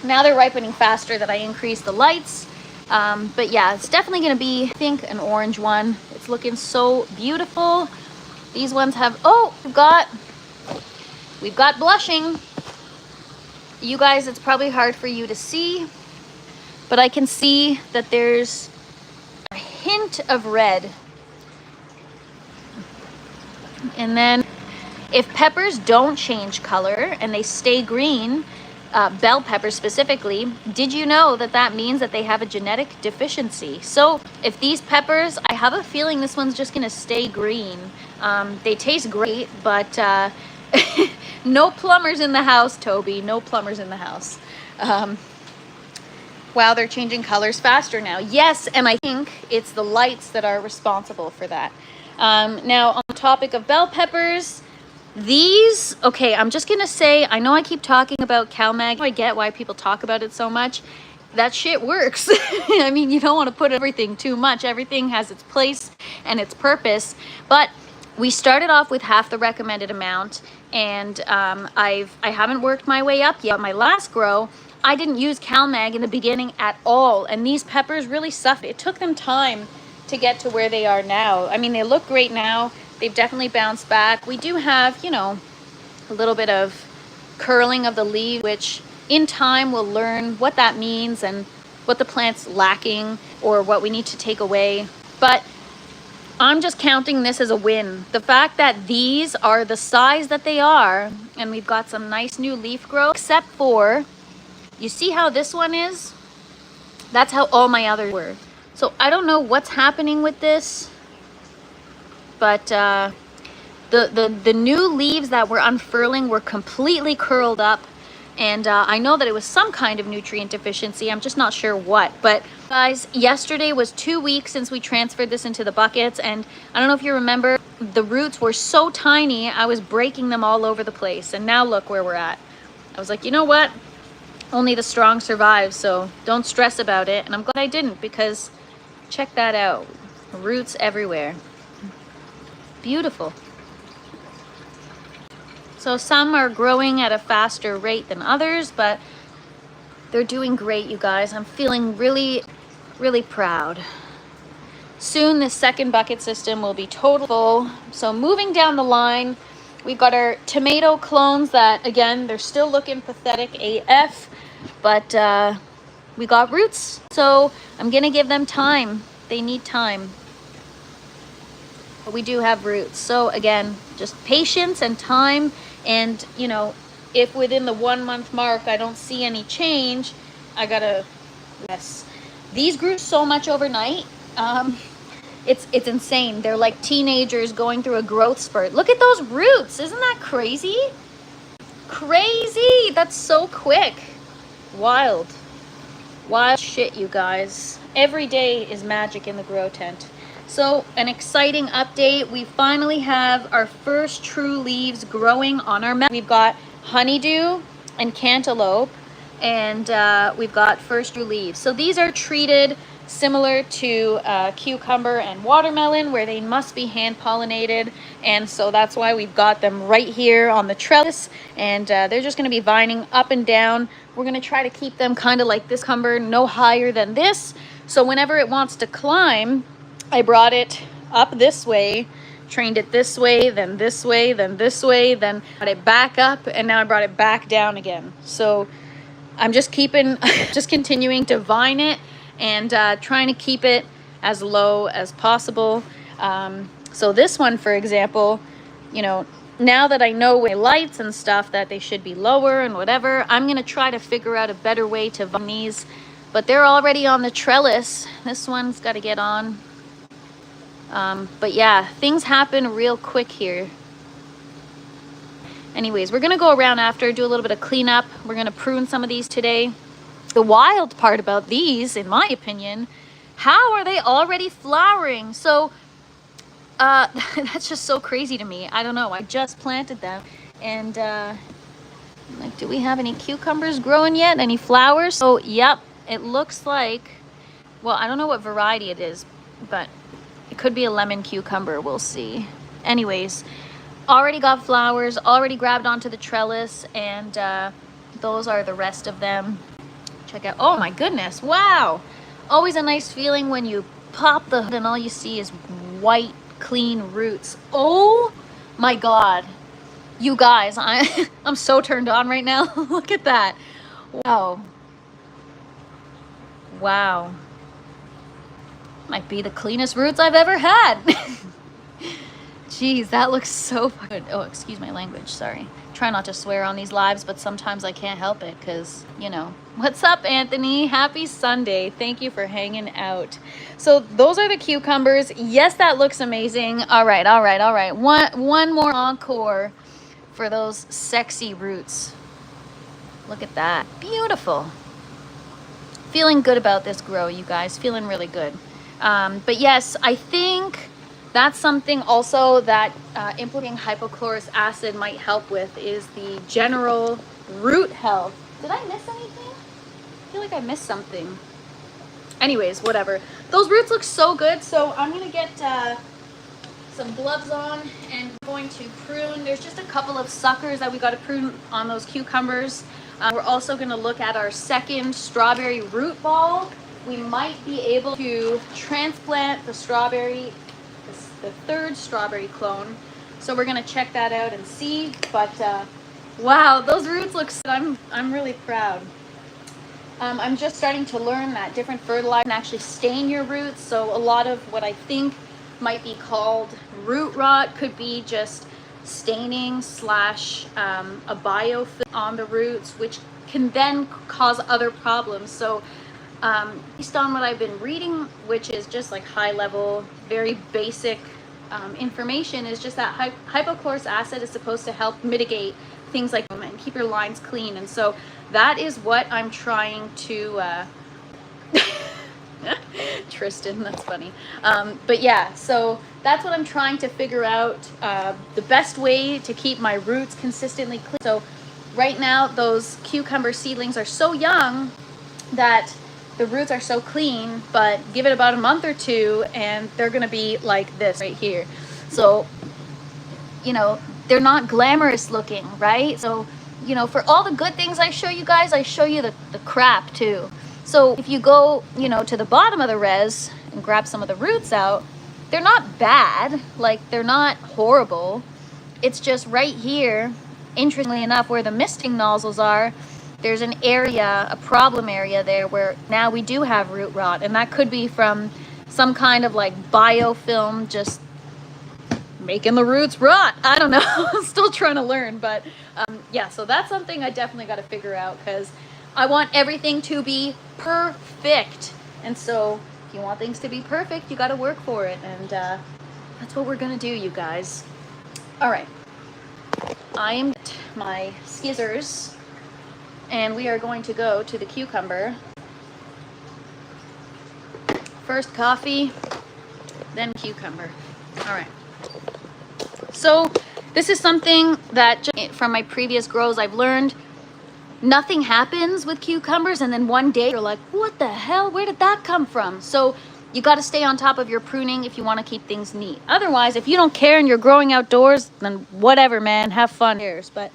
now they're ripening faster that I increase the lights. But yeah, it's definitely going to be, I think, an orange one. It's looking so beautiful. These ones have, oh, we've got blushing. You guys, it's probably hard for you to see, but I can see that there's a hint of red. And then if peppers don't change color and they stay green, bell peppers specifically, did you know that that means that they have a genetic deficiency? So if these peppers, I have a feeling this one's just gonna stay green. They taste great, but no plumbers in the house, Toby. No plumbers in the house. Wow, they're changing colors faster now. Yes, and I think it's the lights that are responsible for that. Now, on the topic of bell peppers, these, okay, I'm just gonna say, I know I keep talking about CalMag. I get why people talk about it so much. That shit works. I mean, you don't want to put everything too much. Everything has its place and its purpose. But we started off with half the recommended amount, and I haven't worked my way up yet. My last grow, I didn't use CalMag in the beginning at all, and these peppers really suffered. It took them time to get to where they are now. I mean, they look great now. They've definitely bounced back. We do have, you know, a little bit of curling of the leaf, which in time we'll learn what that means and what the plant's lacking or what we need to take away. But I'm just counting this as a win. The fact that these are the size that they are, and we've got some nice new leaf growth, except for, you see how this one is? That's how all my others were. So I don't know what's happening with this, but the new leaves that were unfurling were completely curled up. And I know that it was some kind of nutrient deficiency. I'm just not sure what. But guys, yesterday was 2 weeks since we transferred this into the buckets. And I don't know if you remember, the roots were so tiny, I was breaking them all over the place. And now look where we're at. I was like, you know what? Only the strong survive, so don't stress about it. And I'm glad I didn't, because check that out. Roots everywhere. Beautiful. So some are growing at a faster rate than others, but they're doing great, you guys. I'm feeling really, really proud. Soon this second bucket system will be total full. So moving down the line, we've got our tomato clones that, again, they're still looking pathetic AF, but we got roots. So I'm gonna give them time. They need time. But we do have roots. So again, just patience and time. And, you know, if within the 1 month mark I don't see any change, I gotta, yes. These grew so much overnight. It's insane. They're like teenagers going through a growth spurt. Look at those roots. Isn't that crazy? Crazy. That's so quick. Wild. Wild shit, you guys. Every day is magic in the grow tent. So an exciting update. We finally have our first true leaves growing on our melon. We've got honeydew and cantaloupe, and we've got first true leaves. So these are treated similar to cucumber and watermelon, where they must be hand pollinated, and so that's why we've got them right here on the trellis, and they're just going to be vining up and down. We're going to try to keep them kind of like this cucumber, no higher than this, so whenever it wants to climb, I brought it up this way, trained it this way, then this way, then this way, then brought it back up, and now I brought it back down again. So I'm just continuing to vine it and trying to keep it as low as possible. So this one, for example, you know, now that I know with lights and stuff that they should be lower and whatever, I'm gonna try to figure out a better way to vine these, but they're already on the trellis. This one's got to get on. But yeah, things happen real quick here. Anyways, we're gonna go around after, do a little bit of cleanup. We're gonna prune some of these today. The wild part about these, in my opinion, how are they already flowering? So that's just so crazy to me. I don't know, I just planted them, and like, do we have any cucumbers growing yet? Any flowers? So yep, it looks like, well, I don't know what variety it is, but it could be a lemon cucumber, we'll see. Anyways, already got flowers, already grabbed onto the trellis, and those are the rest of them. Check out, oh my goodness, wow. Always a nice feeling when you pop the hood and all you see is white, clean roots. Oh my God. You guys, I'm so turned on right now. Look at that. Wow. Wow. Might be the cleanest roots I've ever had. Jeez, that looks so good. Oh, excuse my language, sorry. Try not to swear on these lives, but sometimes I can't help it because, you know. What's up, Anthony? Happy Sunday. Thank you for hanging out. So those are the cucumbers. Yes, that looks amazing. All right, all right, all right. One more encore for those sexy roots. Look at that. Beautiful. Feeling good about this grow, you guys. Feeling really good. But yes, I think that's something also that implementing hypochlorous acid might help with, is the general root health. Did I miss anything? I feel like I missed something. Anyways, whatever. Those roots look so good, so I'm gonna get some gloves on and I'm going to prune. There's just a couple of suckers that we got to prune on those cucumbers. We're also gonna look at our second strawberry root ball. We might be able to transplant the strawberry, the third strawberry clone. So we're gonna check that out and see. But wow, those roots look so, I'm really proud. I'm just starting to learn that different fertilizer can actually stain your roots. So a lot of what I think might be called root rot could be just staining slash a biofilm on the roots, which can then cause other problems. So based on what I've been reading, which is just like high level, very basic information, is just that hypochlorous acid is supposed to help mitigate things like and keep your lines clean. And so that is what I'm trying to Tristan, that's funny. But yeah, so that's what I'm trying to figure out, the best way to keep my roots consistently clean. So right now, those cucumber seedlings are so young that the roots are so clean, but give it about a month or two and they're gonna be like this right here. So, you know, they're not glamorous looking, right? So, you know, for all the good things I show you guys, I show you the crap too. So if you go, you know, to the bottom of the res and grab some of the roots out, they're not bad, like they're not horrible. It's just right here, interestingly enough, where the misting nozzles are, there's an area, a problem area there where now we do have root rot, and that could be from some kind of like biofilm just making the roots rot. I don't know. I'm still trying to learn, but yeah, so that's something I definitely got to figure out, because I want everything to be perfect. And so if you want things to be perfect, you got to work for it, and that's what we're gonna do, you guys. All right, I'm my skizzers, and we are going to go to the cucumber. First coffee, then cucumber. All right. So this is something that from my previous grows I've learned. Nothing happens with cucumbers and then one day you're like, what the hell? Where did that come from? So you got to stay on top of your pruning if you want to keep things neat. Otherwise, if you don't care and you're growing outdoors, then whatever, man, have fun. But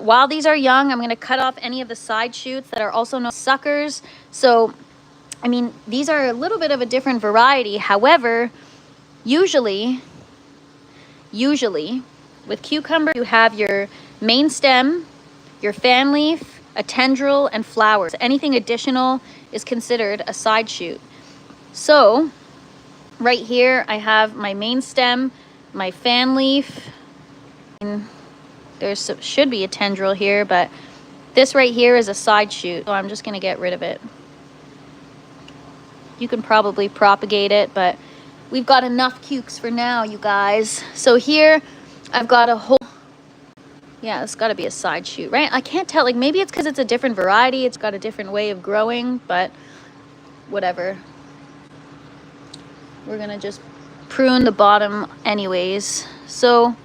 while these are young, I'm going to cut off any of the side shoots that are also known as suckers. So, I mean, these are a little bit of a different variety. However, usually with cucumber, you have your main stem, your fan leaf, a tendril, and flowers. Anything additional is considered a side shoot. So right here, I have my main stem, my fan leaf. Should be a tendril here, but this right here is a side shoot. So I'm just gonna get rid of it. You can probably propagate it, but we've got enough cukes for now, you guys. So here I've got a whole, yeah, it's gotta be a side shoot, right? I can't tell, like maybe it's because it's a different variety, it's got a different way of growing, but whatever. We're gonna just prune the bottom anyways. So,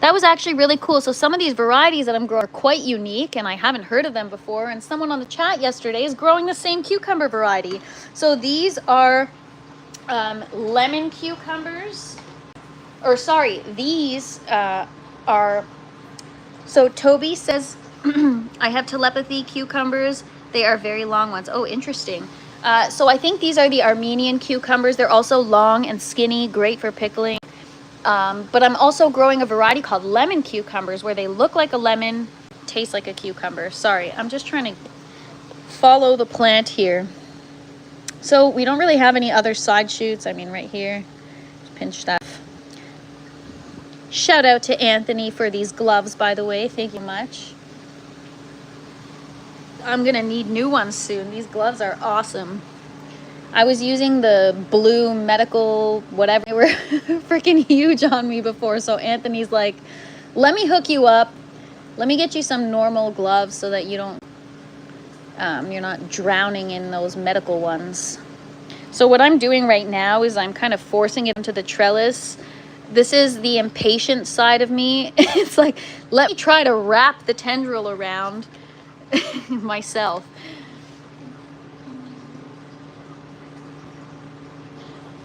that was actually really cool. So some of these varieties that I'm growing are quite unique and I haven't heard of them before. And someone on the chat yesterday is growing the same cucumber variety. So these are lemon cucumbers. Or sorry, these are, so Toby says, I have telepathy cucumbers. They are very long ones. Oh, interesting. So I think these are the Armenian cucumbers. They're also long and skinny, great for pickling. But I'm also growing a variety called lemon cucumbers where they look like a lemon, taste like a cucumber. Sorry, I'm just trying to follow the plant here. So we don't really have any other side shoots. I mean, right here, just pinch that. Shout out to Anthony for these gloves, by the way. Thank you much. I'm gonna need new ones soon. These gloves are awesome. I was using the blue medical whatever. They were freaking huge on me before. So Anthony's like, let me hook you up. Let me get you some normal gloves so that you don't, you're not drowning in those medical ones. So what I'm doing right now is I'm kind of forcing it into the trellis. This is the impatient side of me. It's like, let me try to wrap the tendril around myself.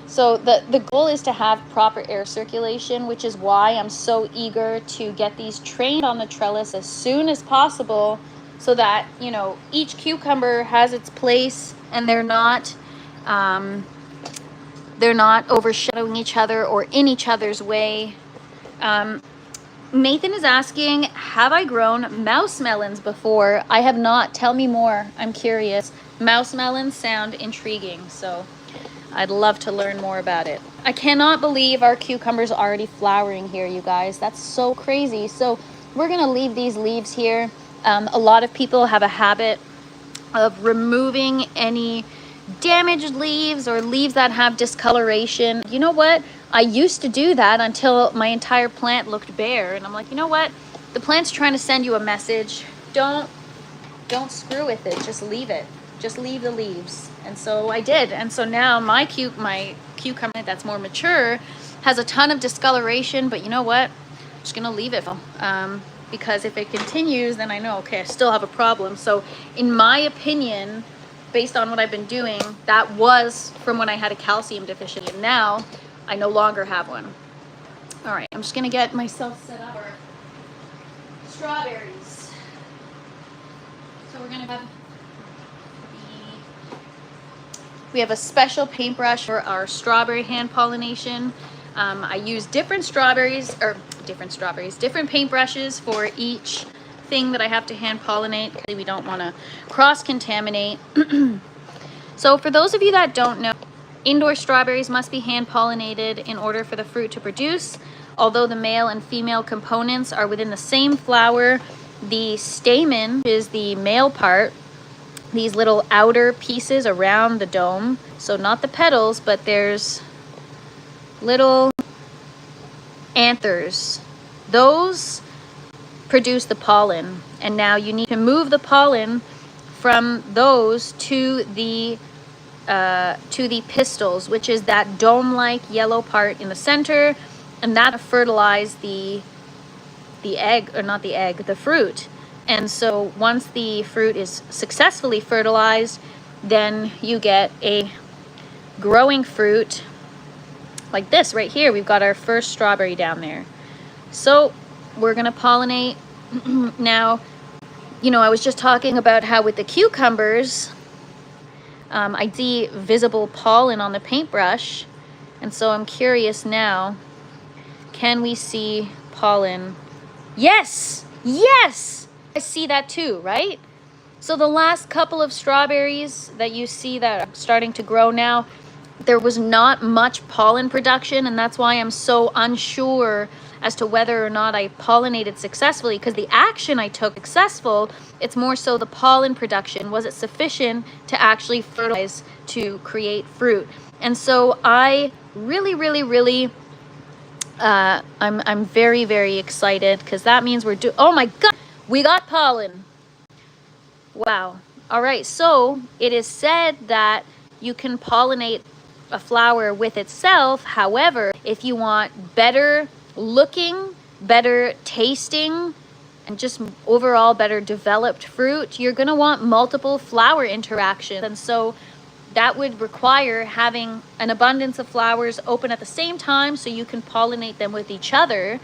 So the goal is to have proper air circulation, which is why I'm so eager to get these trained on the trellis as soon as possible so that, you know, each cucumber has its place and they're not overshadowing each other or in each other's way. Nathan is asking, have I grown mouse melons before? I have not. Tell me more. I'm curious. Mouse melons sound intriguing, so I'd love to learn more about it. I cannot believe our cucumbers are already flowering here, you guys. That's so crazy. So we're gonna leave these leaves here. A lot of people have a habit of removing any damaged leaves or leaves that have discoloration. You know what? I used to do that until my entire plant looked bare. And I'm like, you know what? The plant's trying to send you a message. Don't screw with it. Just leave it. just leave the leaves. And so I did. And so now my cucumber that's more mature has a ton of discoloration, but you know what? I'm just gonna leave it because if it continues, then I know, okay, I still have a problem. So in my opinion, based on what I've been doing, that was from when I had a calcium deficiency, and now I no longer have one. All right, I'm just gonna get myself set up for strawberries. So we're gonna have we have a special paintbrush for our strawberry hand pollination. I use different paintbrushes for each thing that I have to hand pollinate because we don't want to cross-contaminate. So for those of you that don't know, indoor strawberries must be hand pollinated in order for the fruit to produce. Although the male and female components are within the same flower, the stamen, which is the male part, these little outer pieces around the dome, so not the petals, but there's little anthers. Those produce the pollen, and now you need to move the pollen from those to the pistils, which is that dome-like yellow part in the center, and that fertilize the egg, or not the egg, the fruit. And so once the fruit is successfully fertilized, then you get a growing fruit like this right here. We've got our first strawberry down there. So we're gonna pollinate. Now, you know, I was just talking about how with the cucumbers, I see visible pollen on the paintbrush. And so I'm curious now, can we see pollen? Yes, yes! I see that too, right? So the last couple of strawberries that you see that are starting to grow now, there was not much pollen production, and that's why I'm so unsure as to whether or not I pollinated successfully, because the action I took successful. It's more so the pollen production. Was it sufficient to actually fertilize to create fruit? And so I really I'm very, very excited, because that means oh my God, we got pollen. Wow. All right, so it is said that you can pollinate a flower with itself. However, if you want better looking, better tasting, and just overall better developed fruit, you're gonna want multiple flower interactions. And so that would require having an abundance of flowers open at the same time so you can pollinate them with each other.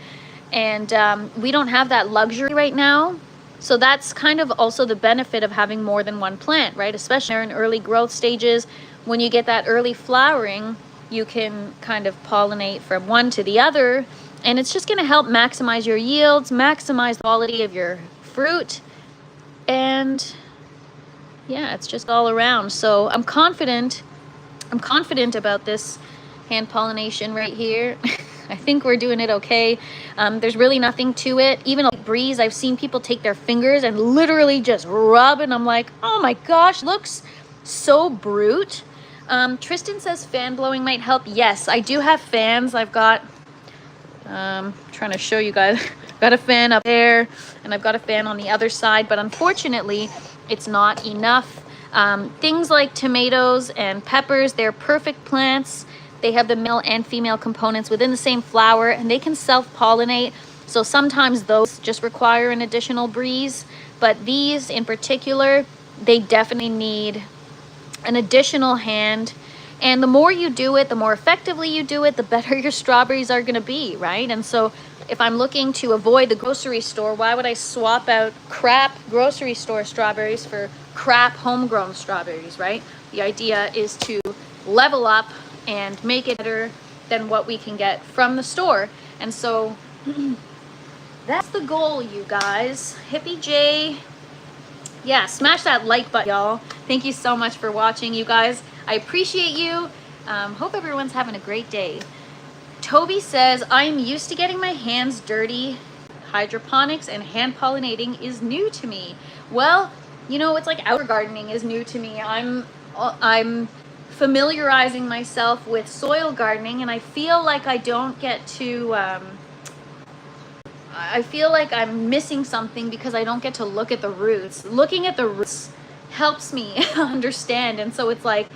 And we don't have that luxury right now. So that's kind of also the benefit of having more than one plant, right? Especially in early growth stages. When you get that early flowering, you can kind of pollinate from one to the other. And it's just going to help maximize your yields, maximize the quality of your fruit. And yeah, it's just all around. So I'm confident about this hand pollination right here. I think we're doing it okay. There's really nothing to it. Even a breeze, I've seen people take their fingers and literally just rub, and I'm like, oh my gosh, looks so brute. Tristan says fan blowing might help. Yes, I do have fans. I've got, trying to show you guys, got a fan up there, and I've got a fan on the other side, but unfortunately, it's not enough. Things like tomatoes and peppers, they're perfect plants. They have the male and female components within the same flower, and they can self-pollinate. So sometimes those just require an additional breeze, but these in particular, they definitely need an additional hand. And the more you do it, the more effectively you do it, the better your strawberries are gonna be, right? And so if I'm looking to avoid the grocery store, why would I swap out crap grocery store strawberries for crap homegrown strawberries, right? The idea is to level up and make it better than what we can get from the store. And so that's the goal, you guys. Hippie J, yeah, smash that like button, y'all. Thank you so much for watching, you guys. I appreciate you. Hope everyone's having a great day. Toby says, I'm used to getting my hands dirty. Hydroponics and hand pollinating is new to me. Well, you know, it's like outdoor gardening is new to me. I'm familiarizing myself with soil gardening, and I feel like I don't get to, I feel like I'm missing something because I don't get to look at the roots. Looking at the roots helps me understand. And so it's like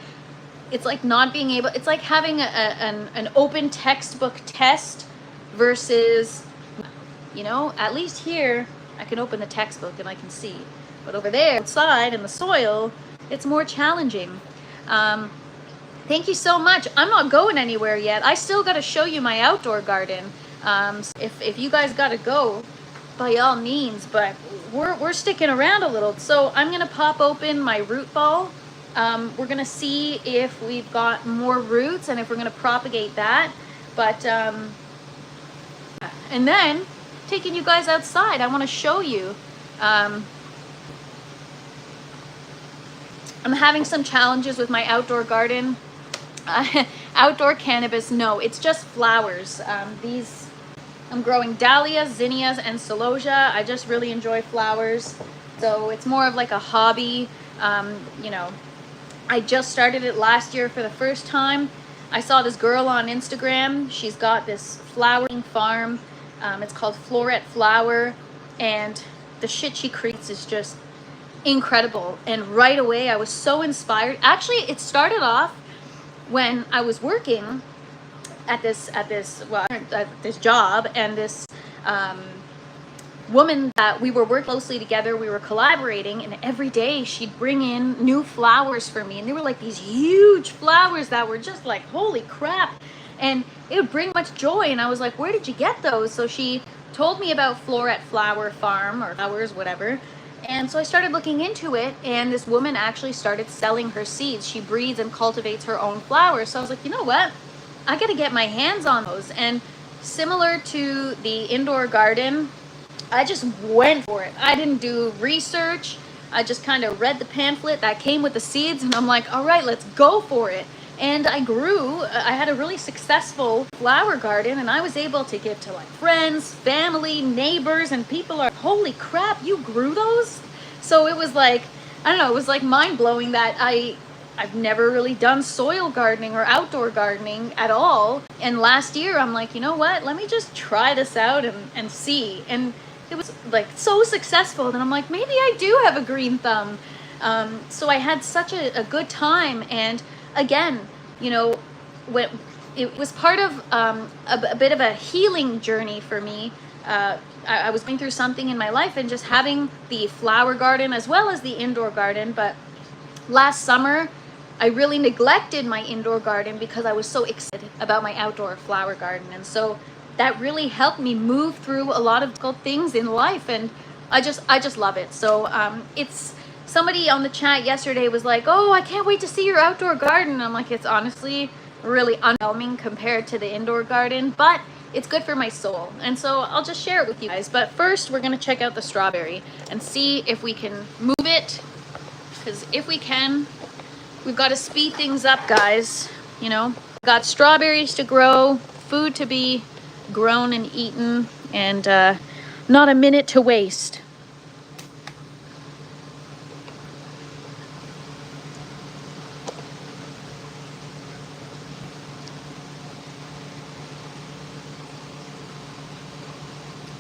not being able, it's like having an open textbook test versus, you know, at least here I can open the textbook and I can see, but over there outside in the soil, it's more challenging. Thank you so much. I'm not going anywhere yet. I still got to show you my outdoor garden. So if you guys got to go, by all means, but we're sticking around a little. So I'm gonna pop open my root ball. We're gonna see if we've got more roots and if we're gonna propagate that. But and then taking you guys outside, I want to show you. I'm having some challenges with my outdoor garden. Outdoor cannabis, no, it's just flowers. These, I'm growing dahlias, zinnias, and celosia. I just really enjoy flowers, so it's more of like a hobby. You know, I just started it last year for the first time. I saw this girl on Instagram. She's got this flowering farm. It's called Floret Flower, and the shit she creates is just incredible. And right away I was so inspired. Actually, it started off when I was working at this job, and this woman that we were working closely together, we were collaborating, and every day she'd bring in new flowers for me, and they were like these huge flowers that were just like, holy crap, and it would bring much joy. And I was like, where did you get those? So she told me about Floret Flower Farm, or Flowers, whatever. And so I started looking into it, and this woman actually started selling her seeds. She breeds and cultivates her own flowers. So I was like, you know what? I got to get my hands on those. And similar to the indoor garden, I just went for it. I didn't do research. I just kind of read the pamphlet that came with the seeds, and I'm like, all right, let's go for it. And I grew. I had a really successful flower garden, and I was able to give to like friends, family, neighbors, and people are, holy crap, you grew those? So it was like, I don't know, it was like mind-blowing that I've never really done soil gardening or outdoor gardening at all. And last year I'm like, you know what, let me just try this out and see. And it was like so successful that I'm like, maybe I do have a green thumb. So I had such a good time. And again, you know, when it was part of a bit of a healing journey for me. I was going through something in my life, and just having the flower garden as well as the indoor garden. But last summer I really neglected my indoor garden because I was so excited about my outdoor flower garden. And so that really helped me move through a lot of difficult things in life, and I just love it. So it's, somebody on the chat yesterday was like, oh, I can't wait to see your outdoor garden. I'm like, it's honestly really underwhelming compared to the indoor garden, but it's good for my soul. And so I'll just share it with you guys. But first we're gonna check out the strawberry and see if we can move it, because if we can, we've got to speed things up, guys. You know, we've got strawberries to grow, food to be grown and eaten, and not a minute to waste.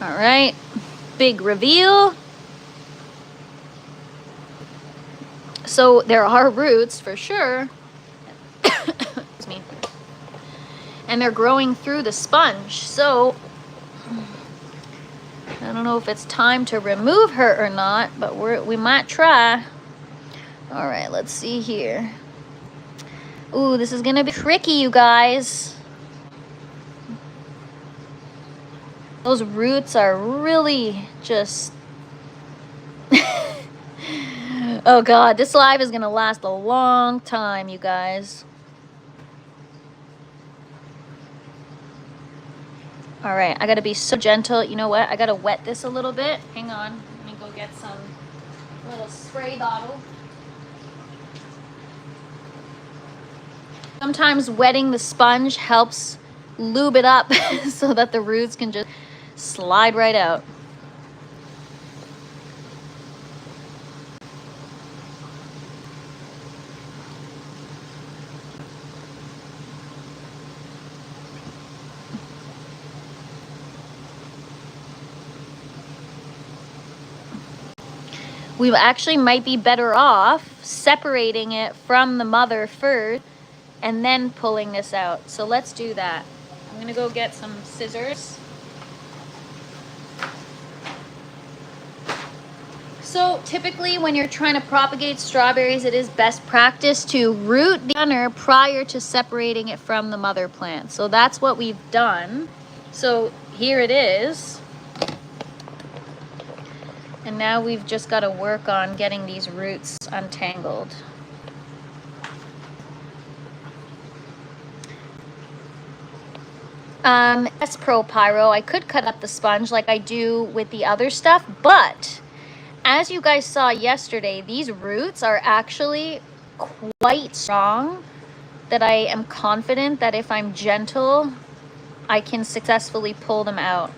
All right, big reveal. So there are roots for sure. Excuse me. And they're growing through the sponge. So I don't know if it's time to remove her or not, but we might try. All right, let's see here. Ooh, this is gonna be tricky, you guys. Those roots are really just... Oh God, this live is gonna last a long time, you guys. All right, I gotta be so gentle. You know what? I gotta wet this a little bit. Hang on, let me go get some little spray bottle. Sometimes wetting the sponge helps lube it up so that the roots can just slide right out. We actually might be better off separating it from the mother first and then pulling this out. So let's do that. I'm gonna go get some scissors. So typically when you're trying to propagate strawberries, it is best practice to root the runner prior to separating it from the mother plant. So that's what we've done. So here it is. And now we've just got to work on getting these roots untangled. Yes, Pro Pyro, I could cut up the sponge like I do with the other stuff, but as you guys saw yesterday, these roots are actually quite strong, that I am confident that if I'm gentle, I can successfully pull them out.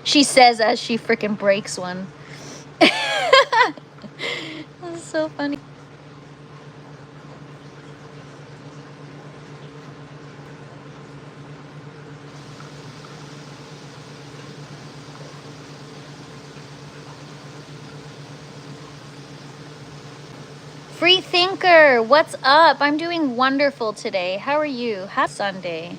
She says as she freaking breaks one. That's so funny. Free Thinker, what's up? I'm doing wonderful today. How are you? Happy Sunday.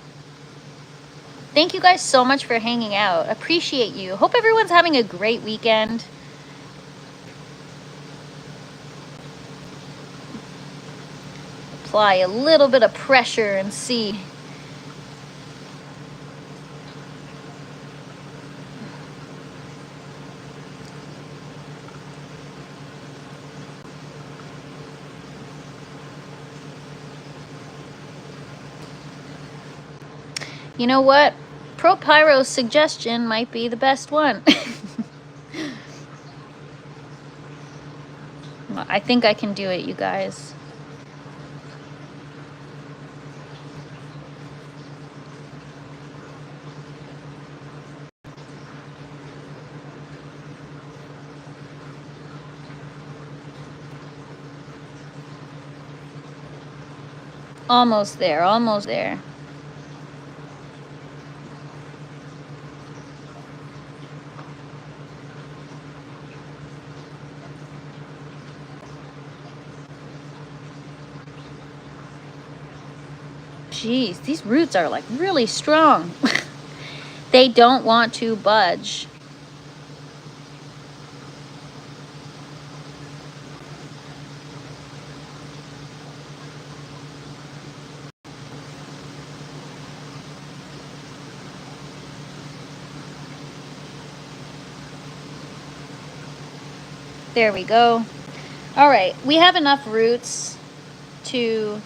Thank you guys so much for hanging out. Appreciate you. Hope everyone's having a great weekend. Apply a little bit of pressure and see. You know what? Pro Pyro's suggestion might be the best one. I think I can do it, you guys. Almost there, almost there. Jeez, these roots are like really strong. They don't want to budge. There we go. All right, we have enough roots to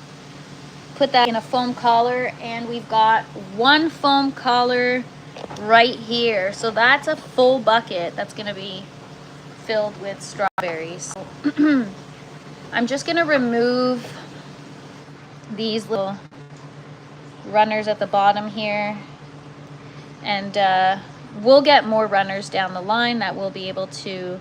put that in a foam collar, and we've got one foam collar right here. So that's a full bucket that's gonna be filled with strawberries. So I'm just gonna remove these little runners at the bottom here, and we'll get more runners down the line that we'll be able to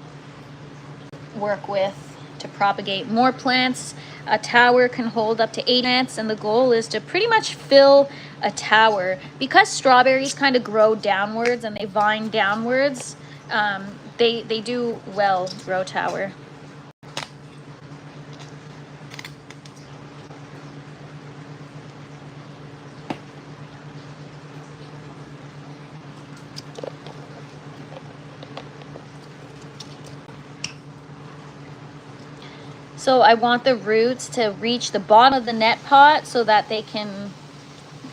work with to propagate more plants. A tower can hold up to 8 plants, and the goal is to pretty much fill a tower. Because strawberries kind of grow downwards and they vine downwards, they do well grow tower. So I want the roots to reach the bottom of the net pot so that they can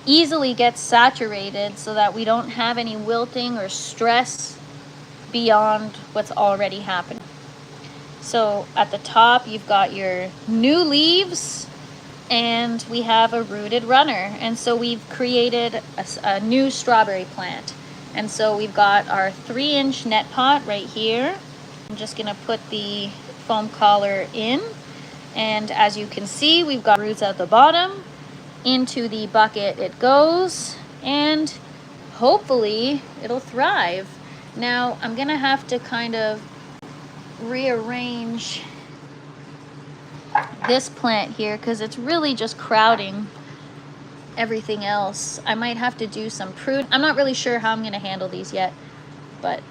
easily get saturated, so that we don't have any wilting or stress beyond what's already happened. So at the top you've got your new leaves, and we have a rooted runner, and so we've created a new strawberry plant. And so we've got our 3-inch net pot right here. I'm just gonna put the foam collar in, and as you can see, we've got roots at the bottom. Into the bucket it goes, and hopefully it'll thrive. Now I'm gonna have to kind of rearrange this plant here because it's really just crowding everything else. I might have to do some pruning. I'm not really sure how I'm gonna handle these yet, but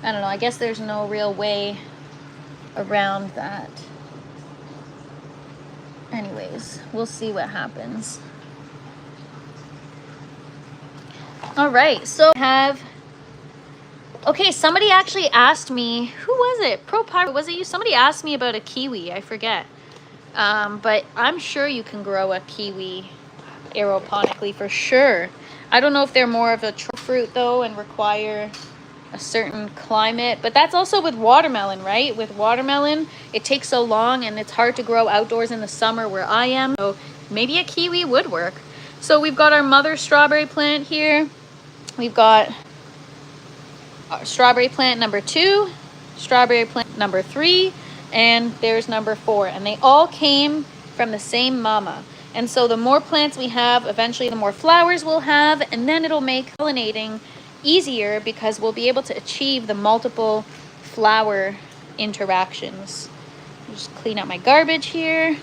I don't know, I guess there's no real way around that. Anyways, we'll see what happens. All right, so I have, okay, somebody actually asked me, who was it? ProPyro, was it you? Somebody asked me about a kiwi, I forget. But I'm sure you can grow a kiwi aeroponically for sure. I don't know if they're more of a fruit though and require a certain climate, but that's also with watermelon, right? With watermelon, it takes so long and it's hard to grow outdoors in the summer where I am. So maybe a kiwi would work. So we've got our mother strawberry plant here. We've got our strawberry plant number 2, strawberry plant number 3, and there's number 4. And they all came from the same mama. And so the more plants we have, eventually the more flowers we'll have, and then it'll make pollinating easier because we'll be able to achieve the multiple flower interactions. Just clean up my garbage here.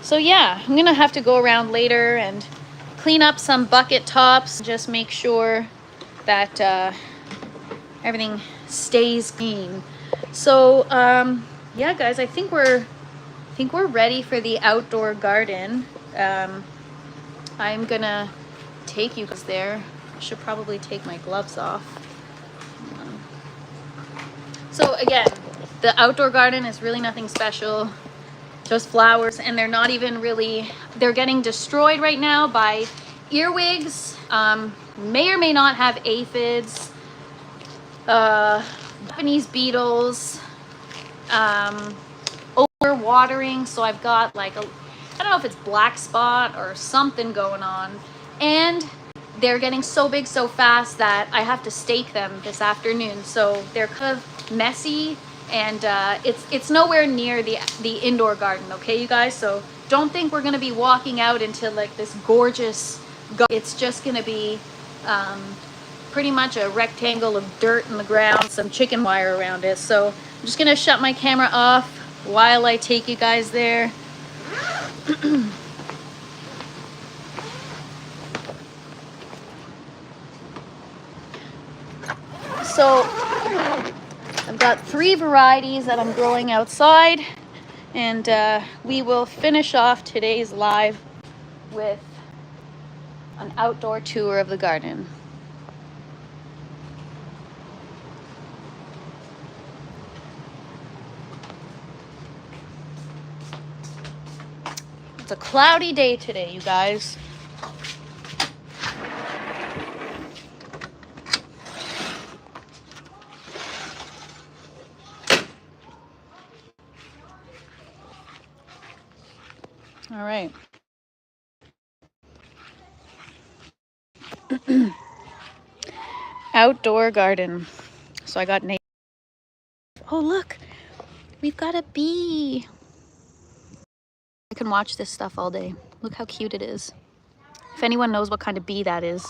So yeah, I'm gonna have to go around later and clean up some bucket tops, just make sure that everything stays clean. So yeah guys, I think we're ready for the outdoor garden. I'm gonna take you guys there. I should probably take my gloves off. So again, the outdoor garden is really nothing special, just flowers, and they're not even really, they're getting destroyed right now by earwigs, may or may not have aphids, Japanese beetles, overwatering. So I've got like a, I don't know if it's black spot or something going on, and they're getting so big so fast that I have to stake them this afternoon. So they're kind of messy, and it's nowhere near the indoor garden, okay you guys? So don't think we're gonna be walking out into like this gorgeous garden. It's just gonna be pretty much a rectangle of dirt in the ground, some chicken wire around it. So I'm just gonna shut my camera off while I take you guys there. So I've got 3 varieties that I'm growing outside, and we will finish off today's live with an outdoor tour of the garden. It's a cloudy day today, you guys. All right. Outdoor garden. So I got native. Oh, look, we've got a bee. I can watch this stuff all day. Look how cute it is. If anyone knows what kind of bee that is,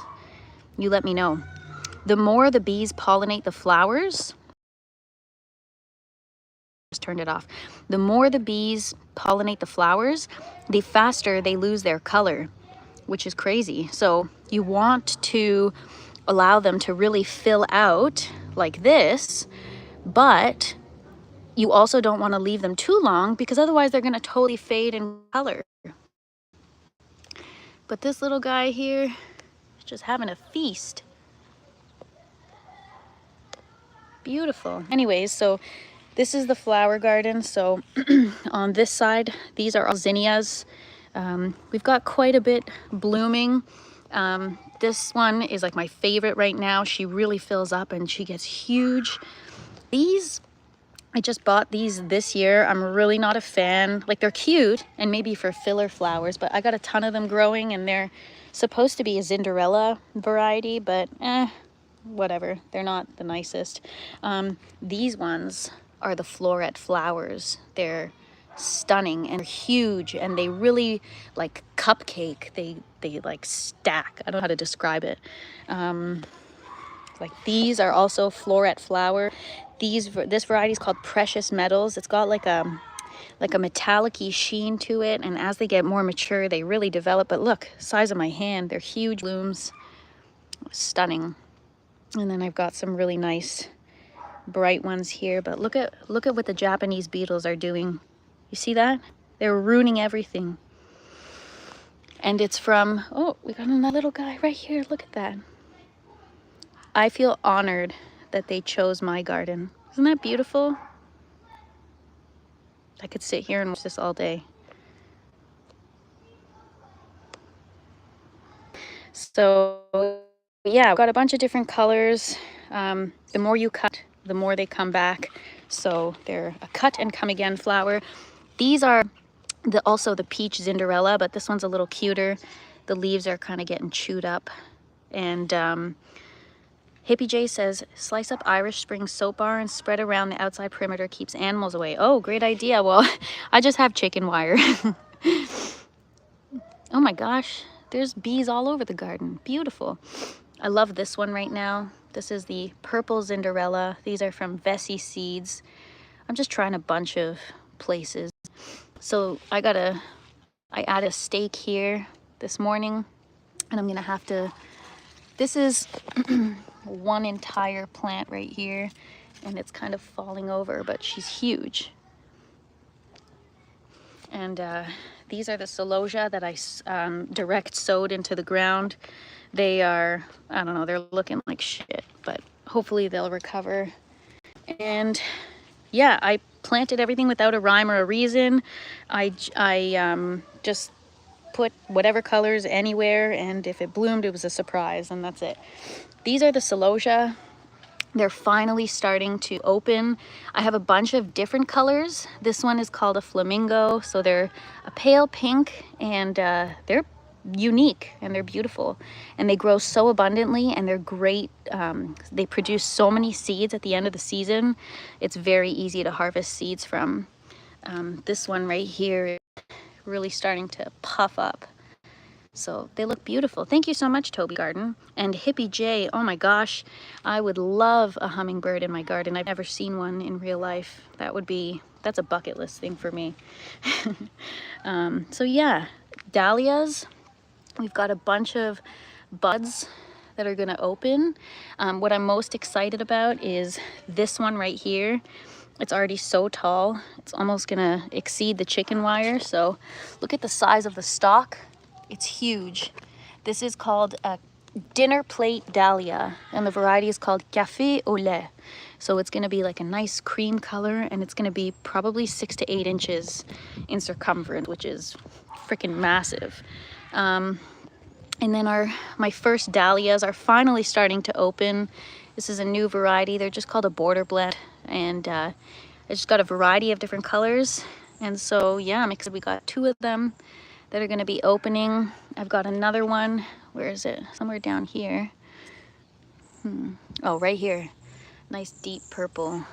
you let me know. The more the bees pollinate the flowers, just turned it off. The more the bees pollinate the flowers, the faster they lose their color, which is crazy. So you want to allow them to really fill out like this, but you also don't want to leave them too long because otherwise they're going to totally fade in color. But this little guy here is just having a feast. Beautiful. Anyways, so this is the flower garden. So on this side, these are all zinnias. We've got quite a bit blooming. This one is like my favorite right now. She really fills up and she gets huge. These, I just bought these this year. I'm really not a fan. Like, they're cute and maybe for filler flowers, but I got a ton of them growing, and they're supposed to be a Cinderella variety, but whatever. They're not the nicest. These ones are the floret flowers. They're stunning and huge, and they really like cupcake. They like stack. I don't know how to describe it. Like, these are also floret flower. This variety is called Precious Metals. It's got like a metallic-y sheen to it, and as they get more mature, they really develop. But look, size of my hand, they're huge blooms. Stunning. And then I've got some really nice bright ones here, but look at what the Japanese beetles are doing. You see that? They're ruining everything. And it's from, oh, we got another little guy right here. Look at that. I feel honored that they chose my garden. Isn't that beautiful? I could sit here and watch this all day. So yeah, I've got a bunch of different colors. The more you cut, the more they come back. So they're a cut and come again flower. These are also the peach Cinderella, but this one's a little cuter. The leaves are kind of getting chewed up. And Hippie J says, slice up Irish Spring soap bar and spread around the outside perimeter, keeps animals away. Oh, great idea. Well, I just have chicken wire. Oh my gosh, there's bees all over the garden. Beautiful. I love this one right now. This is the purple Cinderella. These are from Vessi Seeds. I'm just trying a bunch of places. So I added a stake here this morning, and I'm gonna have to, this is one entire plant right here, and it's kind of falling over, but she's huge. And these are the celosia that I direct sowed into the ground. They are, I don't know, they're looking like shit, but hopefully they'll recover. And yeah, I planted everything without a rhyme or a reason. I just put whatever colors anywhere, and if it bloomed, it was a surprise, and that's it. These are the celosia. They're finally starting to open. I have a bunch of different colors. This one is called a flamingo, so they're a pale pink, and they're unique and they're beautiful, and they grow so abundantly, and they're great. They produce so many seeds at the end of the season. It's very easy to harvest seeds from. This one right here is really starting to puff up. So they look beautiful. Thank you so much, Toby Garden. And Hippie J, oh my gosh, I would love a hummingbird in my garden. I've never seen one in real life. That's a bucket list thing for me. So yeah, dahlias. We've got a bunch of buds that are gonna open. What I'm most excited about is this one right here. It's already so tall. It's almost gonna exceed the chicken wire. So look at the size of the stalk. It's huge. This is called a dinner plate dahlia, and the variety is called café au lait. So it's gonna be like a nice cream color, and it's gonna be probably 6 to 8 inches in circumference, which is freaking massive. And then my first dahlias are finally starting to open. This is a new variety. They're just called a border blend, and I just got a variety of different colors. And so yeah, I'm excited. We got 2 of them that are going to be opening. I've got another one. Where is it? Somewhere down here. Oh, right here. Nice deep purple.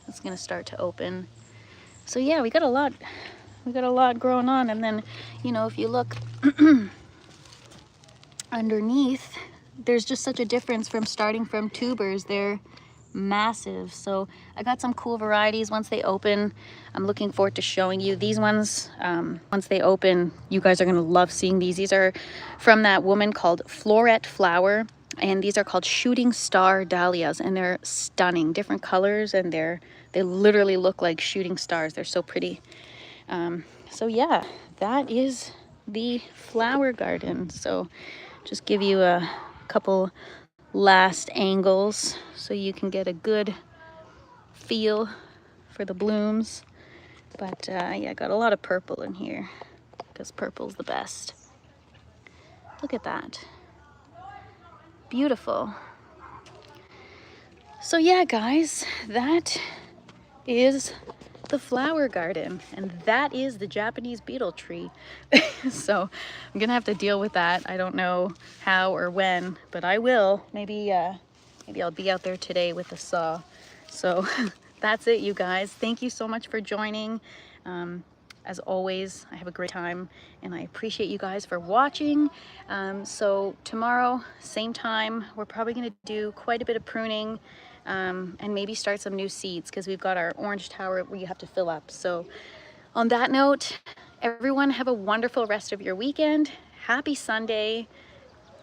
It's going to start to open. So yeah, we got a lot growing on. And then, you know, if you look underneath, there's just such a difference from starting from tubers. They're massive. So I got some cool varieties. Once they open, I'm looking forward to showing you these ones. Once they open, you guys are gonna love seeing these. These are from that woman called Florette Flower, and these are called shooting star dahlias, and they're stunning, different colors, and they literally look like shooting stars. They're so pretty. So yeah, that is the flower garden. So just give you a couple last angles so you can get a good feel for the blooms. But yeah, I got a lot of purple in here because purple's the best. Look at that. Beautiful. So yeah, guys, that is the flower garden, and that is the Japanese beetle tree. So I'm gonna have to deal with that. I don't know how or when, but I will. Maybe I'll be out there today with the saw. So that's it, you guys. Thank you so much for joining. As always, I have a great time, and I appreciate you guys for watching. So tomorrow, same time, we're probably gonna do quite a bit of pruning, and maybe start some new seeds, because we've got our orange tower where you have to fill up. So on that note, everyone have a wonderful rest of your weekend. Happy Sunday,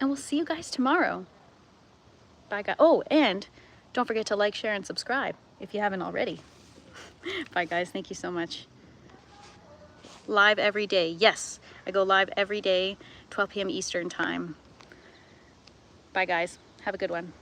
and we'll see you guys tomorrow. Bye, guys. Oh, and don't forget to like, share, and subscribe. if you haven't already. Bye guys, thank you so much. Live every day. Yes, I go live every day, 12 p.m. Eastern time. Bye guys, have a good one.